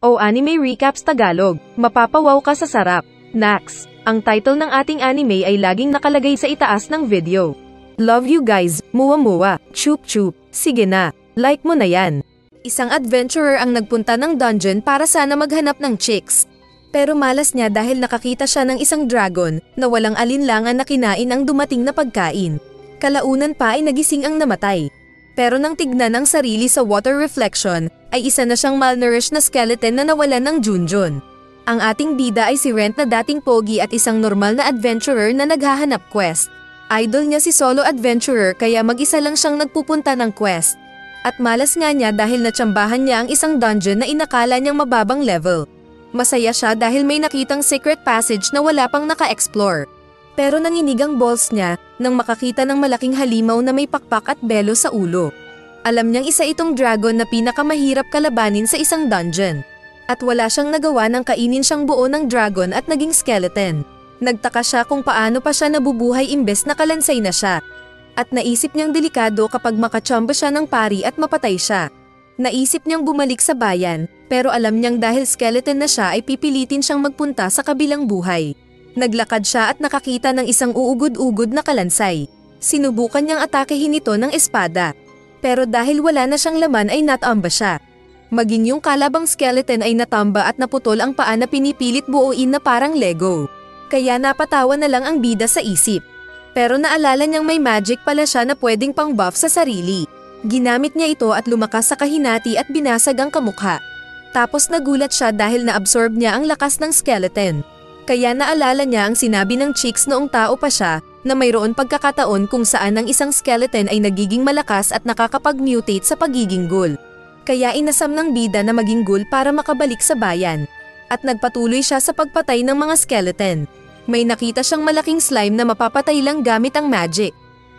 O Anime Recaps Tagalog, mapapawaw ka sa sarap. Nax, ang title ng ating anime ay laging nakalagay sa itaas ng video. Love you guys, muwa-muwa, chup-chup, sige na, like mo na yan. Isang adventurer ang nagpunta ng dungeon para sana maghanap ng chicks. Pero malas niya dahil nakakita siya ng isang dragon na walang alinlangan na kinain ang dumating na pagkain. Kalaunan pa ay nagising ang namatay. Pero nang tignan ang sarili sa water reflection, ay isa na siyang malnourished na skeleton na nawalan ng Junjun. Ang ating bida ay si Rent na dating pogi at isang normal na adventurer na naghahanap quest. Idol niya si solo adventurer kaya mag-isa lang siyang nagpupunta ng quest. At malas nga niya dahil natsambahan niya ang isang dungeon na inakala niyang mababang level. Masaya siya dahil may nakitang secret passage na wala pang naka-explore. Pero nanginig ang balls niya nang makakita ng malaking halimaw na may pakpak at belo sa ulo. Alam niyang isa itong dragon na pinakamahirap kalabanin sa isang dungeon. At wala siyang nagawa nang kainin siyang buo ng dragon at naging skeleton. Nagtaka siya kung paano pa siya nabubuhay imbes na kalansay na siya. At naisip niyang delikado kapag makachamba siya ng pari at mapatay siya. Naisip niyang bumalik sa bayan, pero alam niyang dahil skeleton na siya ay pipilitin siyang magpunta sa kabilang buhay. Naglakad siya at nakakita ng isang uugod-ugod na kalansay. Sinubukan niyang atakehin ito ng espada. Pero dahil wala na siyang laman ay natamba siya. Maging yung kalabang skeleton ay natamba at naputol ang paa na pinipilit buuin na parang Lego. Kaya napatawa na lang ang bida sa isip. Pero naalala niyang may magic pala siya na pwedeng pang buff sa sarili. Ginamit niya ito at lumakas sa kahinati at binasag ang kamukha. Tapos nagulat siya dahil na-absorb niya ang lakas ng skeleton. Kaya naalala niya ang sinabi ng chicks noong tao pa siya na mayroon pagkakataon kung saan ang isang skeleton ay nagiging malakas at nakakapag-mutate sa pagiging ghoul. Kaya inasam ng bida na maging ghoul para makabalik sa bayan. At nagpatuloy siya sa pagpatay ng mga skeleton. May nakita siyang malaking slime na mapapatay lang gamit ang magic.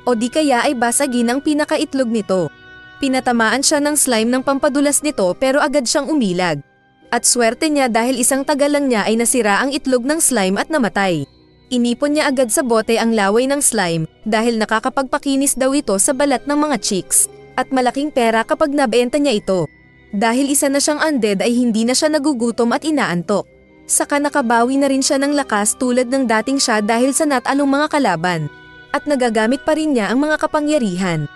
O di kaya ay basagin ang pinakaitlog nito. Pinatamaan siya ng slime ng pampadulas nito pero agad siyang umilag. At swerte niya dahil isang tagal lang niya ay nasira ang itlog ng slime at namatay. Inipon niya agad sa bote ang laway ng slime dahil nakakapagpakinis daw ito sa balat ng mga chicks. At malaking pera kapag nabenta niya ito. Dahil isa na siyang undead ay hindi na siya nagugutom at inaantok. Saka nakabawi na rin siya ng lakas tulad ng dating siya dahil sa natalong mga kalaban. At nagagamit pa rin niya ang mga kapangyarihan.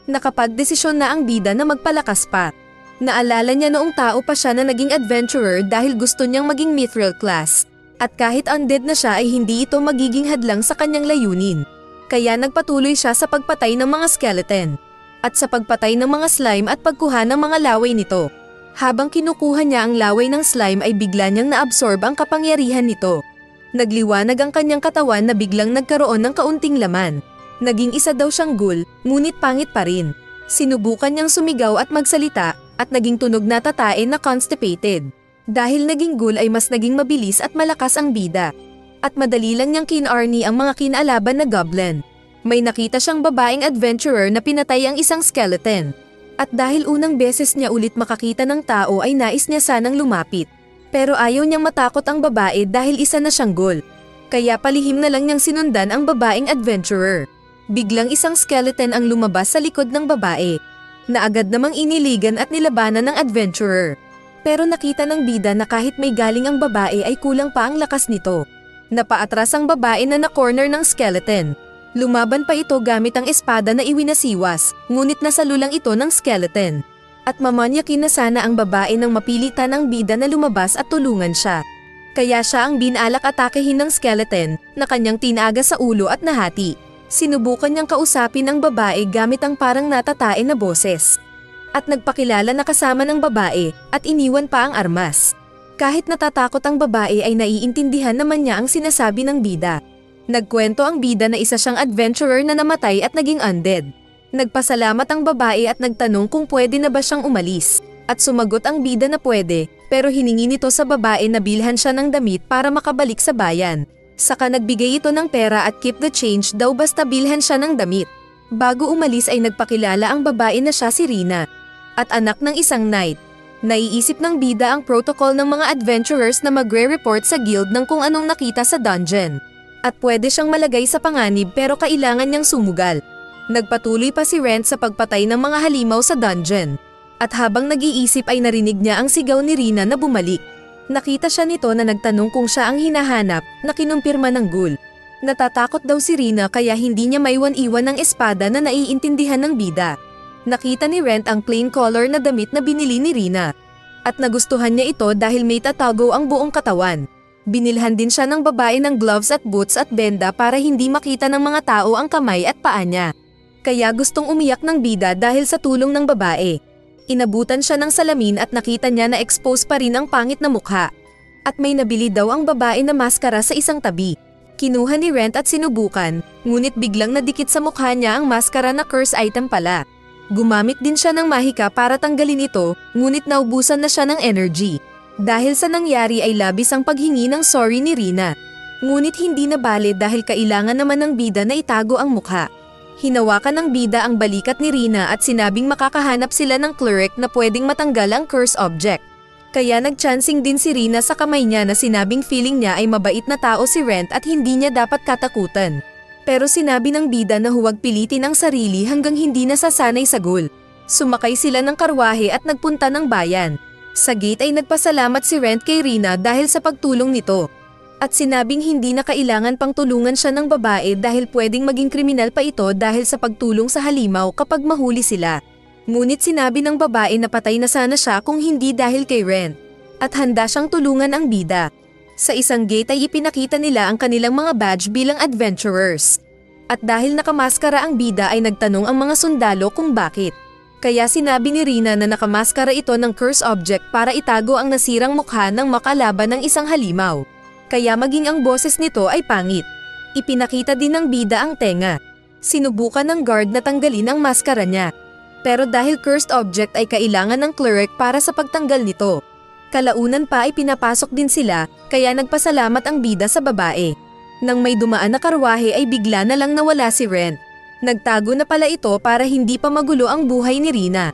Nakapagdesisyon na ang bida na magpalakas pa. Naalala niya noong tao pa siya na naging adventurer dahil gusto niyang maging mithril class. At kahit undead na siya ay hindi ito magiging hadlang sa kanyang layunin. Kaya nagpatuloy siya sa pagpatay ng mga skeleton. At sa pagpatay ng mga slime at pagkuha ng mga laway nito. Habang kinukuha niya ang laway ng slime ay bigla niyang naabsorb ang kapangyarihan nito. Nagliwanag ang kanyang katawan na biglang nagkaroon ng kaunting laman. Naging isa daw siyang ghoul, ngunit pangit pa rin. Sinubukan niyang sumigaw at magsalita at naging tunog na tatain na constipated. Dahil naging ghoul ay mas naging mabilis at malakas ang bida. At madali lang niyang kinarni ang mga kinalaban na goblin. May nakita siyang babaeng adventurer na pinatay ang isang skeleton. At dahil unang beses niya ulit makakita ng tao ay nais niya sanang lumapit. Pero ayaw niyang matakot ang babae dahil isa na siyang ghoul. Kaya palihim na lang niyang sinundan ang babaeng adventurer. Biglang isang skeleton ang lumabas sa likod ng babae. Na agad namang iniligan at nilabanan ng adventurer. Pero nakita ng bida na kahit may galing ang babae ay kulang pa ang lakas nito. Napaatras ang babae na na-corner ng skeleton. Lumaban pa ito gamit ang espada na iwinasiwas, ngunit nasalulang ito ng skeleton. At mamanyakin na sana ang babae nang mapilitan ang bida na lumabas at tulungan siya. Kaya siya ang binalak atakehin ng skeleton na kanyang tinaga sa ulo at nahati. Sinubukan niyang kausapin ang babae gamit ang parang natatae na boses. At nagpakilala na kasama ng babae at iniwan pa ang armas. Kahit natatakot ang babae ay naiintindihan naman niya ang sinasabi ng bida. Nagkwento ang bida na isa siyang adventurer na namatay at naging undead. Nagpasalamat ang babae at nagtanong kung pwede na ba siyang umalis. At sumagot ang bida na pwede, pero hiningi nito sa babae na bilhan siya ng damit para makabalik sa bayan. Saka nagbigay ito ng pera at keep the change daw basta bilhan siya ng damit. Bago umalis ay nagpakilala ang babae na siya si Rina. At anak ng isang knight. Naiisip ng bida ang protocol ng mga adventurers na magre-report sa guild ng kung anong nakita sa dungeon. At pwede siyang malagay sa panganib pero kailangan niyang sumugal. Nagpatuloy pa si Rent sa pagpatay ng mga halimaw sa dungeon. At habang nag-iisip ay narinig niya ang sigaw ni Rina na bumalik. Nakita siya nito na nagtanong kung siya ang hinahanap, na kinumpirma ng ghoul. Natatakot daw si Rina kaya hindi niya maiwan-iwan ng espada na naiintindihan ng bida. Nakita ni Rent ang plain color na damit na binili ni Rina. At nagustuhan niya ito dahil may tatago ang buong katawan. Binilhan din siya ng babae ng gloves at boots at benda para hindi makita ng mga tao ang kamay at paa niya. Kaya gustong umiyak ng bida dahil sa tulong ng babae. Inabutan siya ng salamin at nakita niya na expose pa rin ang pangit na mukha. At may nabili daw ang babae na maskara sa isang tabi. Kinuha ni Rent at sinubukan, ngunit biglang nadikit sa mukha niya ang maskara na curse item pala. Gumamit din siya ng mahika para tanggalin ito, ngunit naubusan na siya ng energy. Dahil sa nangyari ay labis ang paghingi ng sorry ni Rina. Ngunit hindi na bale dahil kailangan naman ng bida na itago ang mukha. Hinawakan ng bida ang balikat ni Rina at sinabing makakahanap sila ng cleric na pwedeng matanggal ang curse object. Kaya nagchancing din si Rina sa kamay niya na sinabing feeling niya ay mabait na tao si Rent at hindi niya dapat katakutan. Pero sinabi ng bida na huwag pilitin ang sarili hanggang hindi nasasanay sa ghoul. Sumakay sila ng karwahe at nagpunta ng bayan. Sa gate ay nagpasalamat si Rent kay Rina dahil sa pagtulong nito. At sinabing hindi na kailangan pang tulungan siya ng babae dahil pwedeng maging kriminal pa ito dahil sa pagtulong sa halimaw kapag mahuli sila. Ngunit sinabi ng babae na patay na sana siya kung hindi dahil kay Rent. At handa siyang tulungan ang bida. Sa isang gate ay ipinakita nila ang kanilang mga badge bilang adventurers. At dahil nakamaskara ang bida ay nagtanong ang mga sundalo kung bakit. Kaya sinabi ni Rina na nakamaskara ito ng curse object para itago ang nasirang mukha ng makalaban ng isang halimaw. Kaya maging ang boses nito ay pangit. Ipinakita din ng bida ang tenga. Sinubukan ng guard na tanggalin ang maskara niya. Pero dahil cursed object ay kailangan ng cleric para sa pagtanggal nito. Kalaunan pa ay pinapasok din sila, kaya nagpasalamat ang bida sa babae. Nang may dumaan na karwahe ay bigla na lang nawala si Rent. Nagtago na pala ito para hindi pa magulo ang buhay ni Rina.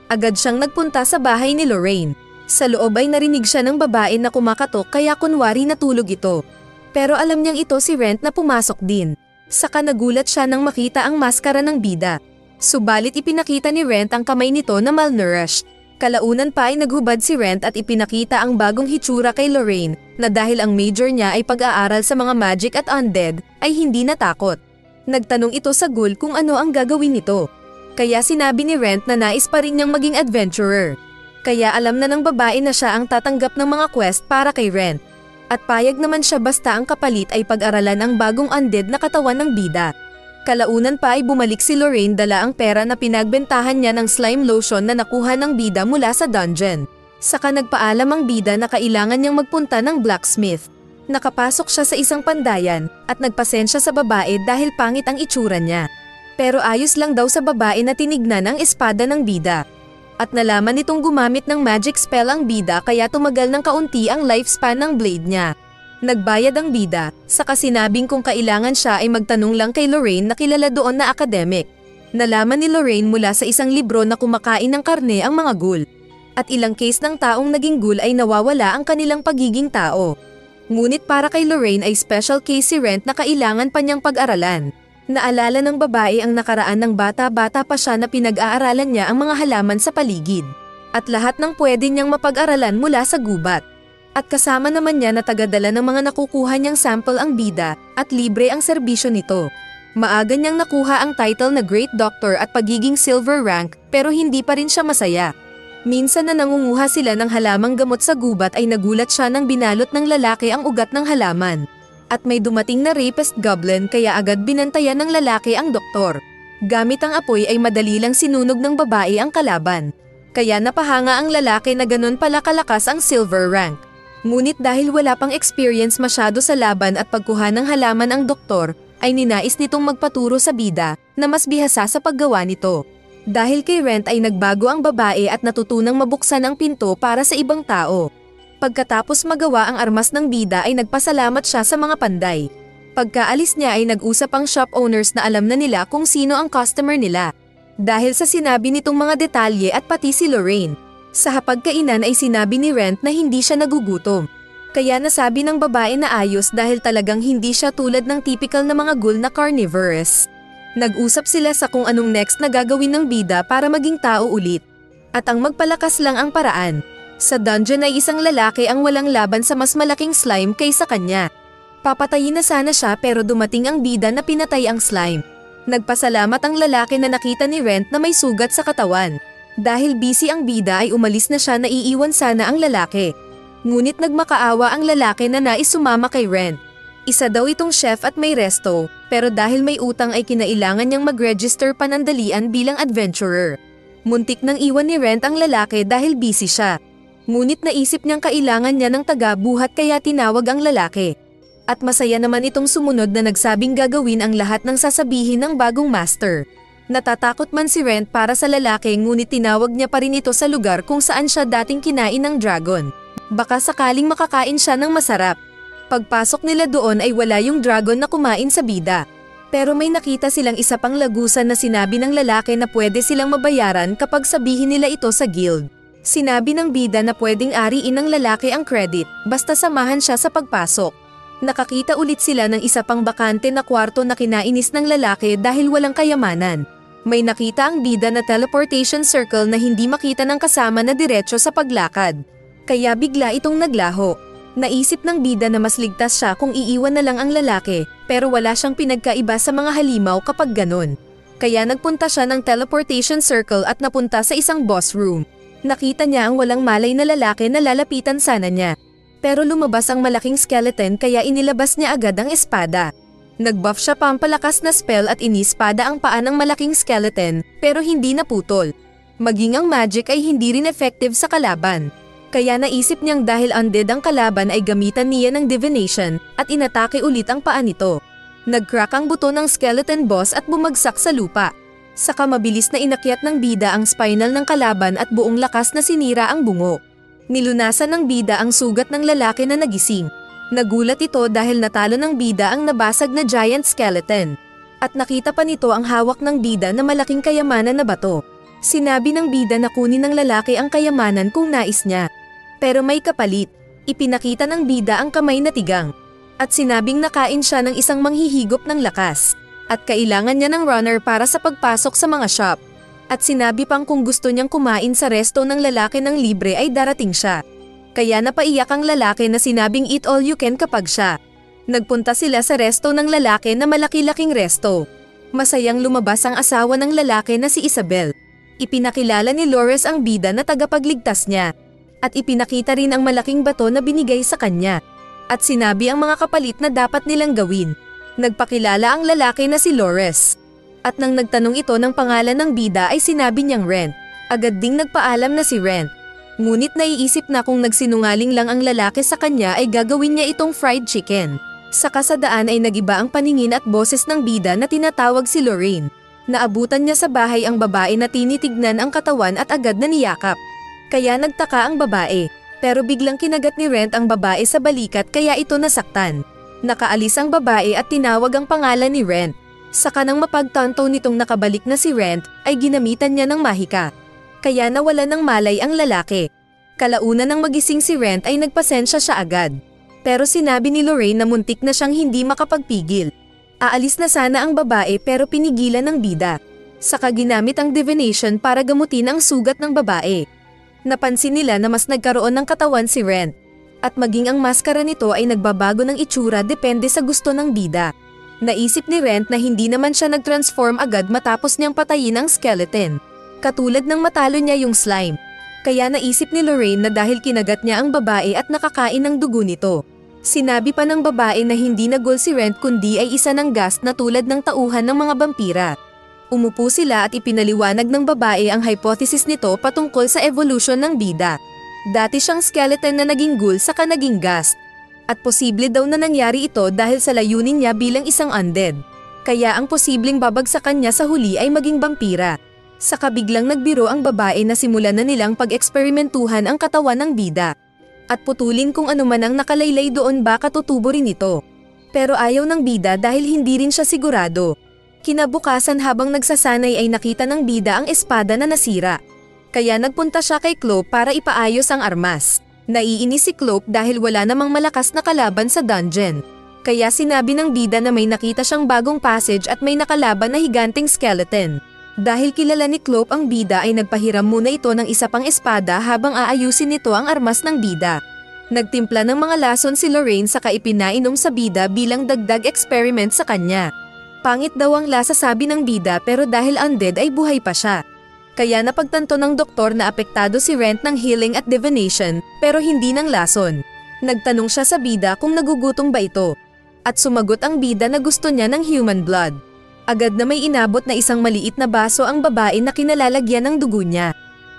Agad siyang nagpunta sa bahay ni Lorraine. Sa loob ay narinig siya ng babae na kumakatok kaya kunwari natulog ito. Pero alam niyang ito si Rent na pumasok din. Saka nagulat siya nang makita ang maskara ng bida. Subalit ipinakita ni Rent ang kamay nito na malnourished. Kalaunan pa ay naghubad si Rent at ipinakita ang bagong hitsura kay Lorraine na dahil ang major niya ay pag-aaral sa mga magic at undead ay hindi natakot. Nagtanong ito sa ghoul kung ano ang gagawin nito. Kaya sinabi ni Rent na nais pa rin niyang maging adventurer. Kaya alam na ng babae na siya ang tatanggap ng mga quest para kay Rent. At payag naman siya basta ang kapalit ay pag-aralan ang bagong undead na katawan ng bida. Kalaunan pa ay bumalik si Lorraine dala ang pera na pinagbentahan niya ng slime lotion na nakuha ng bida mula sa dungeon. Saka nagpaalam ang bida na kailangan niyang magpunta ng blacksmith. Nakapasok siya sa isang pandayan at nagpasensya sa babae dahil pangit ang itsura niya. Pero ayos lang daw sa babae na tinignan ang espada ng bida. At nalaman nitong gumamit ng magic spell ang bida kaya tumagal ng kaunti ang lifespan ng blade niya. Nagbayad ang bida, saka sinabing kung kailangan siya ay magtanong lang kay Lorraine na kilala doon na academic. Nalaman ni Lorraine mula sa isang libro na kumakain ng karne ang mga ghoul. At ilang case ng taong naging ghoul ay nawawala ang kanilang pagiging tao. Ngunit para kay Lorraine ay special case si Rent na kailangan pa niyang pag-aralan. Naalala ng babae ang nakaraan ng bata-bata pa siya na pinag-aaralan niya ang mga halaman sa paligid. At lahat ng pwede niyang mapag-aralan mula sa gubat. At kasama naman niya na tagadala ng mga nakukuha niyang sample ang bida at libre ang serbisyo nito. Maaga niyang nakuha ang title na Great Doctor at pagiging silver rank pero hindi pa rin siya masaya. Minsan na nangunguha sila ng halamang gamot sa gubat ay nagulat siya nang binalot ng lalaki ang ugat ng halaman. At may dumating na rapist goblin kaya agad binantayan ng lalaki ang doktor. Gamit ang apoy ay madali lang sinunog ng babae ang kalaban. Kaya napahanga ang lalaki na ganun pala kalakas ang silver rank. Ngunit dahil wala pang experience masyado sa laban at pagkuha ng halaman ang doktor, ay ninais nitong magpaturo sa bida na mas bihasa sa paggawa nito. Dahil kay Rent ay nagbago ang babae at natutunang mabuksan ang pinto para sa ibang tao. Pagkatapos magawa ang armas ng bida ay nagpasalamat siya sa mga panday. Pagkaalis niya ay nag-usap ang shop owners na alam na nila kung sino ang customer nila. Dahil sa sinabi nitong mga detalye at pati si Lorraine. Sa hapagkainan ay sinabi ni Rent na hindi siya nagugutom. Kaya nasabi ng babae na ayos dahil talagang hindi siya tulad ng typical na mga ghoul na carnivorous. Nag-usap sila sa kung anong next na gagawin ng bida para maging tao ulit. At ang magpalakas lang ang paraan. Sa dungeon ay isang lalaki ang walang laban sa mas malaking slime kaysa kanya. Papatayin na sana siya pero dumating ang bida na pinatay ang slime. Nagpasalamat ang lalaki na nakita ni Rent na may sugat sa katawan. Dahil busy ang bida ay umalis na siya na iiwan sana ang lalaki. Ngunit nagmakaawa ang lalaki na nais sumama kay Rent. Isa daw itong chef at may resto, pero dahil may utang ay kinailangan niyang mag-register panandalian bilang adventurer. Muntik nang iwan ni Rent ang lalaki dahil busy siya. Ngunit naisip niyang kailangan niya ng taga-buhat kaya tinawag ang lalaki. At masaya naman itong sumunod na nagsabing gagawin ang lahat ng sasabihin ng bagong master. Natatakot man si Rent para sa lalaki ngunit tinawag niya pa rin ito sa lugar kung saan siya dating kinain ng dragon. Baka sakaling makakain siya ng masarap. Pagpasok nila doon ay wala yung dragon na kumain sa bida. Pero may nakita silang isa pang lagusan na sinabi ng lalaki na pwede silang mabayaran kapag sabihin nila ito sa guild. Sinabi ng bida na pwedeng ariin ng lalaki ang credit basta samahan siya sa pagpasok. Nakakita ulit sila ng isa pang bakante na kwarto na kinainis ng lalaki dahil walang kayamanan. May nakita ang bida na teleportation circle na hindi makita ng kasama na diretso sa paglakad. Kaya bigla itong naglaho. Naisip ng bida na mas ligtas siya kung iiwan na lang ang lalaki, pero wala siyang pinagkaiba sa mga halimaw kapag ganun. Kaya nagpunta siya ng teleportation circle at napunta sa isang boss room. Nakita niya ang walang malay na lalaki na lalapitan sana niya. Pero lumabas ang malaking skeleton kaya inilabas niya agad ang espada. Nagbuff siya pampalakas na spell at inispada ang paa ng malaking skeleton pero hindi naputol. Maging ang magic ay hindi rin effective sa kalaban. Kaya naisip niyang dahil undead ang kalaban ay gamitan niya ng divination at inatake ulit ang paa nito. Nag-crack ang buto ng skeleton boss at bumagsak sa lupa. Saka mabilis na inakyat ng bida ang spinal ng kalaban at buong lakas na sinira ang bungo. Nilunasan ng bida ang sugat ng lalaki na nagising. Nagulat ito dahil natalo ng bida ang nabasag na giant skeleton. At nakita pa nito ang hawak ng bida na malaking kayamanan na bato. Sinabi ng bida na kunin ng lalaki ang kayamanan kung nais niya. Pero may kapalit. Ipinakita ng bida ang kamay na tigang. At sinabing nakain siya ng isang manghihigop ng lakas. At kailangan niya ng runner para sa pagpasok sa mga shop. At sinabi pang kung gusto niyang kumain sa resto ng lalaki ng libre ay darating siya. Kaya napaiyak ang lalaki na sinabing eat all you can kapag siya. Nagpunta sila sa resto ng lalaki na malaki-laking resto. Masayang lumabas ang asawa ng lalaki na si Isabel. Ipinakilala ni Loris ang bida na tagapagligtas niya. At ipinakita rin ang malaking bato na binigay sa kanya. At sinabi ang mga kapalit na dapat nilang gawin. Nagpakilala ang lalaki na si Loris. At nang nagtanong ito ng pangalan ng bida ay sinabi niyang Rent. Agad ding nagpaalam na si Rent. Ngunit naiisip na kung nagsinungaling lang ang lalaki sa kanya ay gagawin niya itong fried chicken. Sa kasadaan ay nagiba ang paningin at boses ng bida na tinatawag si Lorraine. Naabutan niya sa bahay ang babae na tinitignan ang katawan at agad na niyakap. Kaya nagtaka ang babae. Pero biglang kinagat ni Rent ang babae sa balikat kaya ito nasaktan. Nakaalis ang babae at tinawag ang pangalan ni Rent. Saka nang mapagtanto nitong nakabalik na si Rent, ay ginamitan niya ng mahika. Kaya nawala ng malay ang lalaki. Kalaunan ng magising si Rent ay nagpasensya siya agad. Pero sinabi ni Lorraine na muntik na siyang hindi makapagpigil. Aalis na sana ang babae pero pinigilan ng bida. Saka ginamit ang divination para gamutin ang sugat ng babae. Napansin nila na mas nagkaroon ng katawan si Rent. At maging ang maskara nito ay nagbabago ng itsura depende sa gusto ng bida. Naisip ni Rent na hindi naman siya nag-transform agad matapos niyang patayin ang skeleton. Katulad ng matalo niya yung slime. Kaya naisip ni Lorraine na dahil kinagat niya ang babae at nakakain ng dugo nito. Sinabi pa ng babae na hindi na goal si Rent kundi ay isa ng ghost na tulad ng tauhan ng mga vampira. Umupo sila at ipinaliwanag ng babae ang hypothesis nito patungkol sa evolution ng bida. Dati siyang skeleton na naging ghoul saka naging ghost. At posible daw na nangyari ito dahil sa layunin niya bilang isang undead. Kaya ang posibleng babagsakan niya sa huli ay maging vampira. Saka biglang nagbiro ang babae na simulan na nilang pag-eksperimentuhan ang katawan ng bida. At putulin kung ano man ang nakalaylay doon baka tutubo rin ito. Pero ayaw ng bida dahil hindi rin siya sigurado. Kinabukasan habang nagsasanay ay nakita ng bida ang espada na nasira. Kaya nagpunta siya kay Clope para ipaayos ang armas. Naiinis si Clope dahil wala namang malakas na kalaban sa dungeon. Kaya sinabi ng bida na may nakita siyang bagong passage at may nakalaban na higanting skeleton. Dahil kilala ni Clope ang bida ay nagpahiram muna ito ng isa pang espada habang aayusin nito ang armas ng bida. Nagtimpla ng mga lason si Lorraine saka ipinainom sa bida bilang dagdag experiment sa kanya. Pangit daw ang lasa sabi ng bida pero dahil undead ay buhay pa siya. Kaya napagtanto ng doktor na apektado si Rent ng healing at divination pero hindi ng lason. Nagtanong siya sa bida kung nagugutom ba ito. At sumagot ang bida na gusto niya ng human blood. Agad na may inabot na isang maliit na baso ang babae na kinalalagyan ng dugo niya.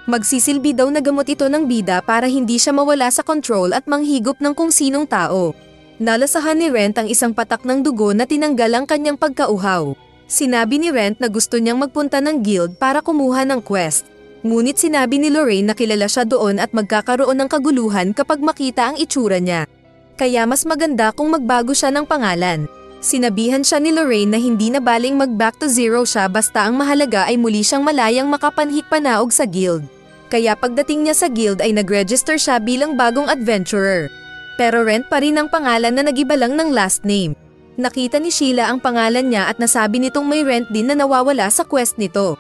Magsisilbi daw na gamot ito ng bida para hindi siya mawala sa control at manghigop ng kung sinong tao. Nalasahan ni Rent ang isang patak ng dugo na tinanggal ang kanyang pagkauhaw. Sinabi ni Rent na gusto niyang magpunta ng guild para kumuha ng quest. Ngunit sinabi ni Lorraine na kilala siya doon at magkakaroon ng kaguluhan kapag makita ang itsura niya. Kaya mas maganda kung magbago siya ng pangalan. Sinabihan siya ni Lorraine na hindi na baling mag-back to zero siya basta ang mahalaga ay muli siyang malayang makapanhik-panaog sa guild. Kaya pagdating niya sa guild ay nag-register siya bilang bagong adventurer. Pero Rent pa rin ang pangalan na nagiba lang ng last name. Nakita ni Sheila ang pangalan niya at nasabi nitong may Rent din na nawawala sa quest nito.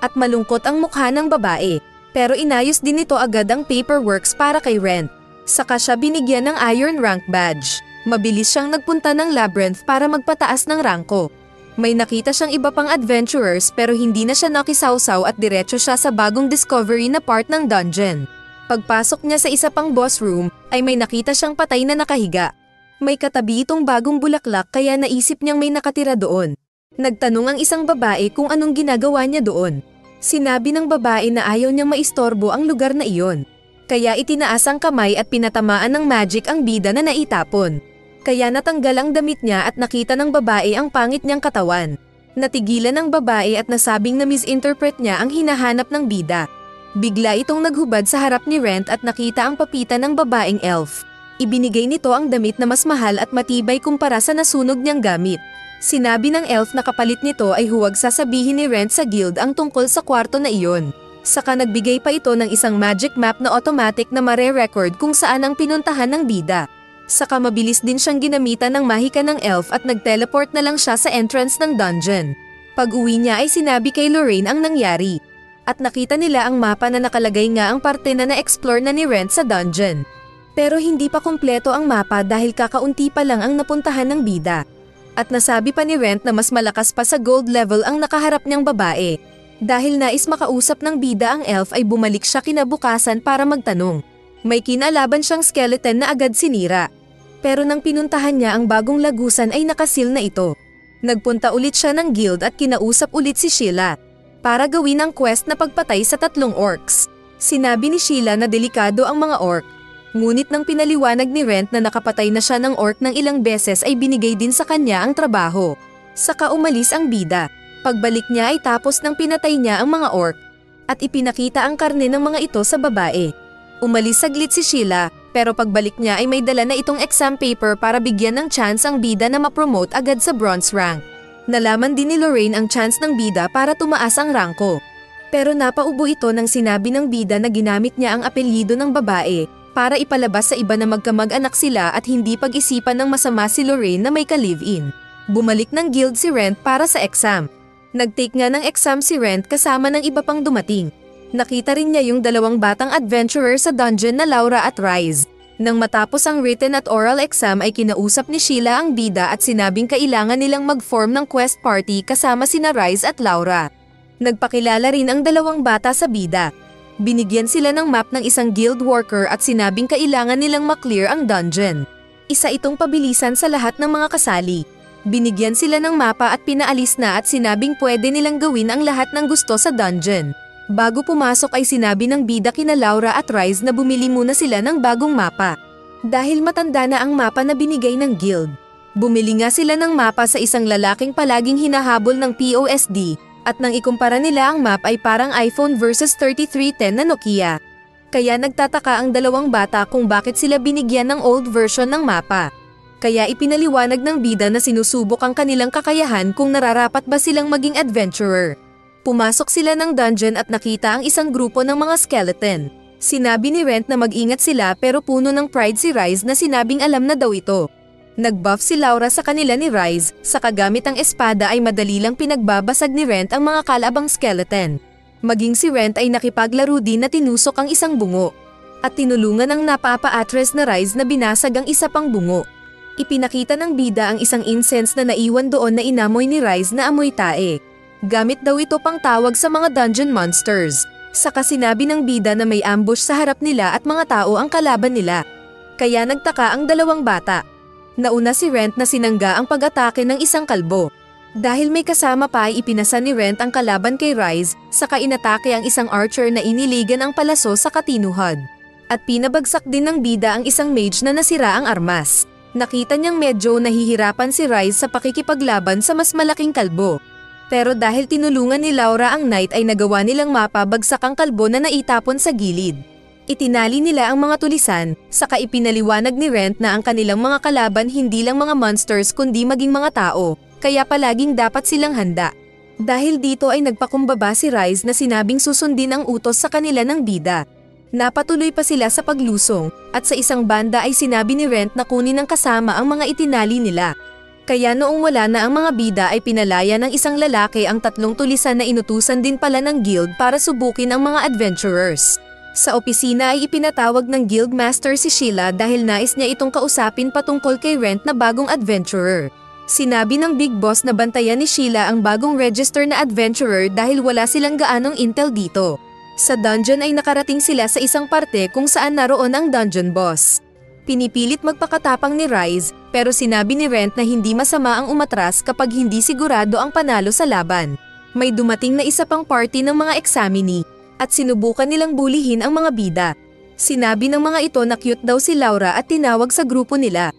At malungkot ang mukha ng babae. Pero inayos din nito agad ang paperworks para kay Rent. Saka siya binigyan ng Iron Rank Badge. Mabilis siyang nagpunta ng labyrinth para magpataas ng rangko. May nakita siyang iba pang adventurers pero hindi na siya nakisawsaw at diretso siya sa bagong discovery na part ng dungeon. Pagpasok niya sa isa pang boss room, ay may nakita siyang patay na nakahiga. May katabi itong bagong bulaklak kaya naisip niyang may nakatira doon. Nagtanong ang isang babae kung anong ginagawa niya doon. Sinabi ng babae na ayaw niyang maistorbo ang lugar na iyon. Kaya itinaas ang kamay at pinatamaan ng magic ang bida na naitapon. Kaya natanggal ang damit niya at nakita ng babae ang pangit niyang katawan. Natigilan ang babae at nasabing na misinterpret niya ang hinahanap ng bida. Bigla itong naghubad sa harap ni Rent at nakita ang papitan ng babaeng elf. Ibinigay nito ang damit na mas mahal at matibay kumpara sa nasunog niyang gamit. Sinabi ng elf na kapalit nito ay huwag sasabihin ni Rent sa guild ang tungkol sa kwarto na iyon. Saka nagbigay pa ito ng isang magic map na automatic na mare-record kung saan ang pinuntahan ng bida. Saka mabilis din siyang ginamitan ng mahika ng elf at nag-teleport na lang siya sa entrance ng dungeon. Pag-uwi niya ay sinabi kay Lorraine ang nangyari. At nakita nila ang mapa na nakalagay nga ang parte na na-explore na ni Rent sa dungeon. Pero hindi pa kumpleto ang mapa dahil kakaunti pa lang ang napuntahan ng bida. At nasabi pa ni Rent na mas malakas pa sa gold level ang nakaharap niyang babae. Dahil nais makausap ng bida ang elf ay bumalik siya kinabukasan para magtanong. May kinalaban siyang skeleton na agad sinira. Pero nang pinuntahan niya ang bagong lagusan ay nakasil na ito. Nagpunta ulit siya ng guild at kinausap ulit si Sheila. Para gawin ang quest na pagpatay sa 3 orcs. Sinabi ni Sheila na delikado ang mga orc. Ngunit nang pinaliwanag ni Rent na nakapatay na siya ng orc ng ilang beses ay binigay din sa kanya ang trabaho. Saka umalis ang bida. Pagbalik niya ay tapos nang pinatay niya ang mga orc. At ipinakita ang karne ng mga ito sa babae. Umalis saglit si Sheila, pero pagbalik niya ay may dala na itong exam paper para bigyan ng chance ang bida na ma-promote agad sa bronze rank. Nalaman din ni Lorraine ang chance ng bida para tumaas ang rangko. Pero napaubo ito nang sinabi ng bida na ginamit niya ang apelyido ng babae para ipalabas sa iba na magkamag-anak sila at hindi pag-isipan ng masama si Lorraine na may ka-live-in. Bumalik ng guild si Rent para sa exam. Nag-take nga ng exam si Rent kasama ng iba pang dumating. Nakita rin niya yung 2 batang adventurer sa dungeon na Laura at Rise. Nang matapos ang written at oral exam ay kinausap ni Sheila ang bida at sinabing kailangan nilang mag-form ng quest party kasama sina Rise at Laura. Nagpakilala rin ang 2 bata sa bida. Binigyan sila ng map ng isang guild worker at sinabing kailangan nilang maklear ang dungeon. Isa itong pabilisan sa lahat ng mga kasali. Binigyan sila ng mapa at pinaalis na at sinabing pwede nilang gawin ang lahat ng gusto sa dungeon. Bago pumasok ay sinabi ng bida kina Laura at Rise na bumili muna sila ng bagong mapa. Dahil matanda na ang mapa na binigay ng guild. Bumili nga sila ng mapa sa isang lalaking palaging hinahabol ng POSD, at nang ikumpara nila ang map ay parang iPhone versus 3310 na Nokia. Kaya nagtataka ang 2 bata kung bakit sila binigyan ng old version ng mapa. Kaya ipinaliwanag ng bida na sinusubok ang kanilang kakayahan kung nararapat ba silang maging adventurer. Pumasok sila ng dungeon at nakita ang isang grupo ng mga skeleton. Sinabi ni Rent na mag-ingat sila pero puno ng pride si Rise na sinabing alam na daw ito. Nag-buff si Laura sa kanila ni Rise, sa kagamit ang espada ay madali lang pinagbabasag ni Rent ang mga kalabang skeleton. Maging si Rent ay nakipaglaro din na tinusok ang isang bungo. At tinulungan ng napapa-atres na Rise na binasag ang isa pang bungo. Ipinakita ng bida ang isang incense na naiwan doon na inamoy ni Rise na amoy tae. Gamit daw ito pang tawag sa mga dungeon monsters. Saka sinabi ng bida na may ambush sa harap nila at mga tao ang kalaban nila. Kaya nagtaka ang dalawang bata. Nauna si Rent na sinangga ang pag-atake ng isang kalbo. Dahil may kasama pa ay ipinasa ni Rent ang kalaban kay Rise, saka inatake ang isang archer na iniligan ang palaso sa katinuhad. At pinabagsak din ng bida ang isang mage na nasira ang armas. Nakita niyang medyo nahihirapan si Rise sa pakikipaglaban sa mas malaking kalbo. Pero dahil tinulungan ni Laura ang knight ay nagawa nilang mapabagsak ang kalbo na naitapon sa gilid. Itinali nila ang mga tulisan, saka ipinaliwanag ni Rent na ang kanilang mga kalaban hindi lang mga monsters kundi maging mga tao, kaya palaging dapat silang handa. Dahil dito ay nagpakumbaba si Rise na sinabing susundin ang utos sa kanila ng bida. Napatuloy pa sila sa paglusong, at sa isang banda ay sinabi ni Rent na kunin ng kasama ang mga itinali nila. Kaya noong wala na ang mga bida ay pinalaya ng isang lalaki ang 3 tulisan na inutusan din pala ng guild para subukin ang mga adventurers. Sa opisina ay ipinatawag ng guildmaster si Sheila dahil nais niya itong kausapin patungkol kay Rent na bagong adventurer. Sinabi ng big boss na bantayan ni Sheila ang bagong register na adventurer dahil wala silang gaanong intel dito. Sa dungeon ay nakarating sila sa isang parte kung saan naroon ang dungeon boss. Pinipilit magpakatapang ni Rise, pero sinabi ni Rent na hindi masama ang umatras kapag hindi sigurado ang panalo sa laban. May dumating na isa pang party ng mga examinee, at sinubukan nilang bulihin ang mga bida. Sinabi ng mga ito na cute daw si Laura at tinawag sa grupo nila.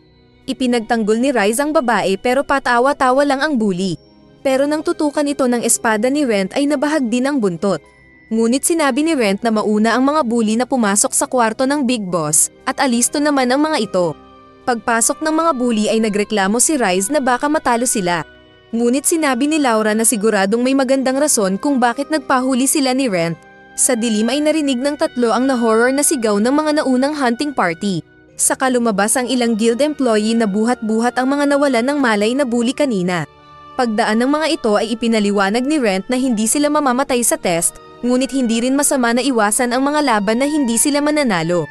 Ipinagtanggol ni Rise ang babae pero patawa-tawa lang ang bully. Pero nang tutukan ito ng espada ni Rent ay nabahag din ang buntot. Ngunit sinabi ni Rent na mauna ang mga bully na pumasok sa kwarto ng big boss at alisto naman ang mga ito. Pagpasok ng mga bully ay nagreklamo si Rise na baka matalo sila. Ngunit sinabi ni Laura na siguradong may magandang rason kung bakit nagpahuli sila ni Rent. Sa dilim ay narinig ng 3 ang na-horror na sigaw ng mga naunang hunting party. Saka lumabas ang ilang guild employee na buhat-buhat ang mga nawalan ng malay na bully kanina. Pagdaan ng mga ito ay ipinaliwanag ni Rent na hindi sila mamamatay sa test, ngunit hindi rin masama na iwasan ang mga laban na hindi sila mananalo.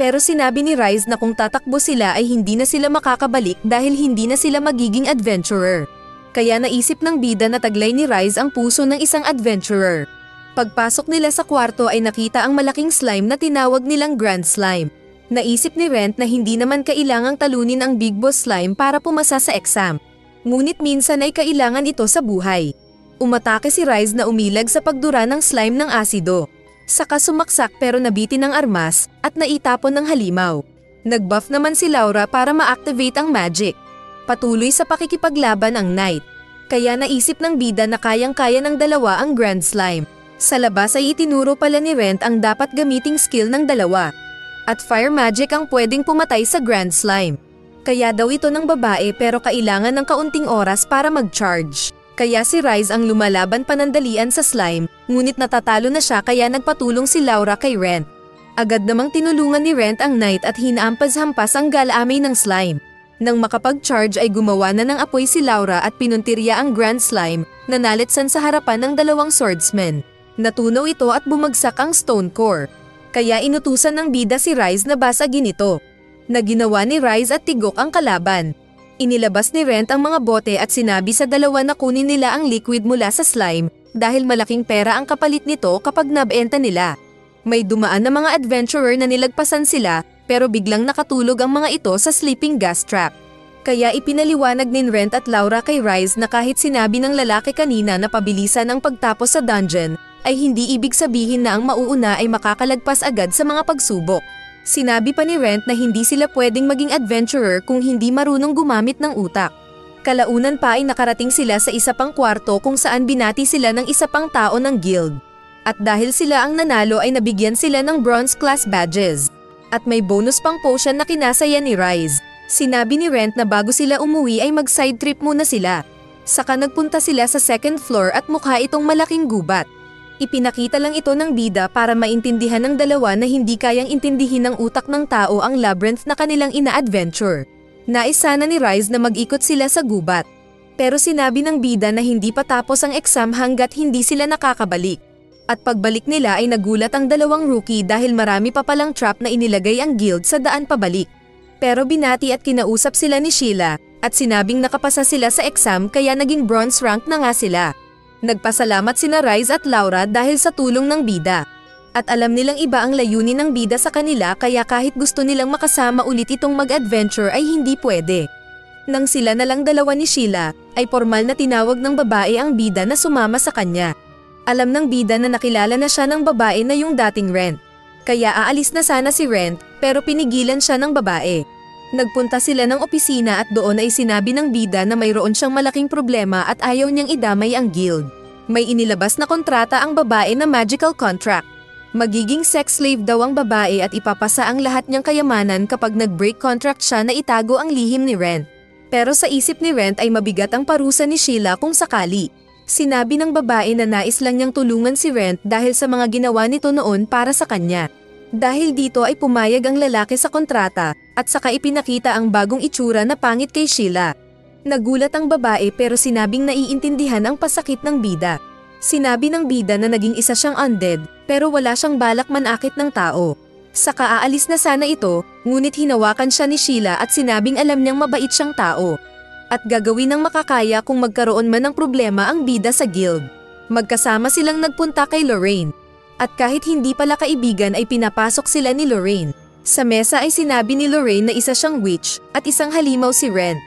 Pero sinabi ni Rise na kung tatakbo sila ay hindi na sila makakabalik dahil hindi na sila magiging adventurer. Kaya naisip ng bida na taglay ni Rise ang puso ng isang adventurer. Pagpasok nila sa kwarto ay nakita ang malaking slime na tinawag nilang Grand Slime. Naisip ni Rent na hindi naman kailangang talunin ang Big Boss Slime para pumasa sa exam. Ngunit minsan ay kailangan ito sa buhay. Umatake si Rise na umilag sa pagdura ng slime ng asido. Saka sumaksak pero nabitin ng armas at naitapon ng halimaw. Nag-buff naman si Laura para ma-activate ang magic. Patuloy sa pakikipaglaban ang knight. Kaya naisip ng bida na kayang-kaya ng dalawa ang Grand Slime. Sa labas ay itinuro pala ni Rent ang dapat gamiting skill ng dalawa. At fire magic ang pwedeng pumatay sa Grand Slime. Kaya daw ito ng babae pero kailangan ng kaunting oras para mag-charge. Kaya si Rise ang lumalaban panandalian sa slime, ngunit natatalo na siya kaya nagpatulong si Laura kay Rent. Agad namang tinulungan ni Rent ang knight at hinampas-hampas ang galamay ng slime. Nang makapag-charge ay gumawa na ng apoy si Laura at pinuntirya ang Grand Slime na nalitsan sa harapan ng 2 swordsmen. Natunaw ito at bumagsak ang stone core. Kaya inutusan ng bida si Rise na basagin ito. Na ginawa ni Rise at tigok ang kalaban. Inilabas ni Rent ang mga bote at sinabi sa dalawa na kunin nila ang liquid mula sa slime dahil malaking pera ang kapalit nito kapag nabenta nila. May dumaan na mga adventurer na nilagpasan sila pero biglang nakatulog ang mga ito sa sleeping gas trap. Kaya ipinaliwanag ni Rent at Laura kay Rise na kahit sinabi ng lalaki kanina na pabilisan ang pagtapos sa dungeon, ay hindi ibig sabihin na ang mauuna ay makakalagpas agad sa mga pagsubok. Sinabi pa ni Rent na hindi sila pwedeng maging adventurer kung hindi marunong gumamit ng utak. Kalaunan pa ay nakarating sila sa isa pang kwarto kung saan binati sila ng isa pang tao ng guild. At dahil sila ang nanalo ay nabigyan sila ng bronze class badges. At may bonus pang potion na kinasaya ni Rise. Sinabi ni Rent na bago sila umuwi ay mag-side trip muna sila. Saka nagpunta sila sa 2nd floor at mukha itong malaking gubat. Ipinakita lang ito ng bida para maintindihan ng dalawa na hindi kayang intindihin ng utak ng tao ang labyrinth na kanilang ina-adventure. Nais sana ni Rise na mag-ikot sila sa gubat. Pero sinabi ng bida na hindi pa tapos ang exam hanggat hindi sila nakakabalik. At pagbalik nila ay nagulat ang dalawang rookie dahil marami pa palang trap na inilagay ang guild sa daan pabalik. Pero binati at kinausap sila ni Sheila at sinabing nakapasa sila sa exam kaya naging bronze rank na nga sila. Nagpasalamat sina Rise at Laura dahil sa tulong ng bida. At alam nilang iba ang layunin ng bida sa kanila kaya kahit gusto nilang makasama ulit itong mag-adventure ay hindi pwede. Nang sila na lang dalawa ni Sheila, ay formal na tinawag ng babae ang bida na sumama sa kanya. Alam ng bida na nakilala na siya ng babae na yung dating Rent. Kaya aalis na sana si Rent pero pinigilan siya ng babae. Nagpunta sila ng opisina at doon ay sinabi ng bida na mayroon siyang malaking problema at ayaw niyang idamay ang guild. May inilabas na kontrata ang babae na magical contract. Magiging sex slave daw ang babae at ipapasa ang lahat niyang kayamanan kapag nag-break contract siya na itago ang lihim ni Rent. Pero sa isip ni Rent ay mabigat ang parusa ni Sheila kung sakali. Sinabi ng babae na nais lang niyang tulungan si Rent dahil sa mga ginawa nito noon para sa kanya. Dahil dito ay pumayag ang lalaki sa kontrata at saka ipinakita ang bagong itsura na pangit kay Sheila. Nagulat ang babae pero sinabing naiintindihan ang pasakit ng bida. Sinabi ng bida na naging isa siyang undead pero wala siyang balak manakit ng tao. Saka aalis na sana ito, ngunit hinawakan siya ni Sheila at sinabing alam niyang mabait siyang tao. At gagawin ng makakaya kung magkaroon man ng problema ang bida sa guild. Magkasama silang nagpunta kay Lorraine. At kahit hindi pala kaibigan ay pinapasok sila ni Lorraine. Sa mesa ay sinabi ni Lorraine na isa siyang witch at isang halimaw si Rent.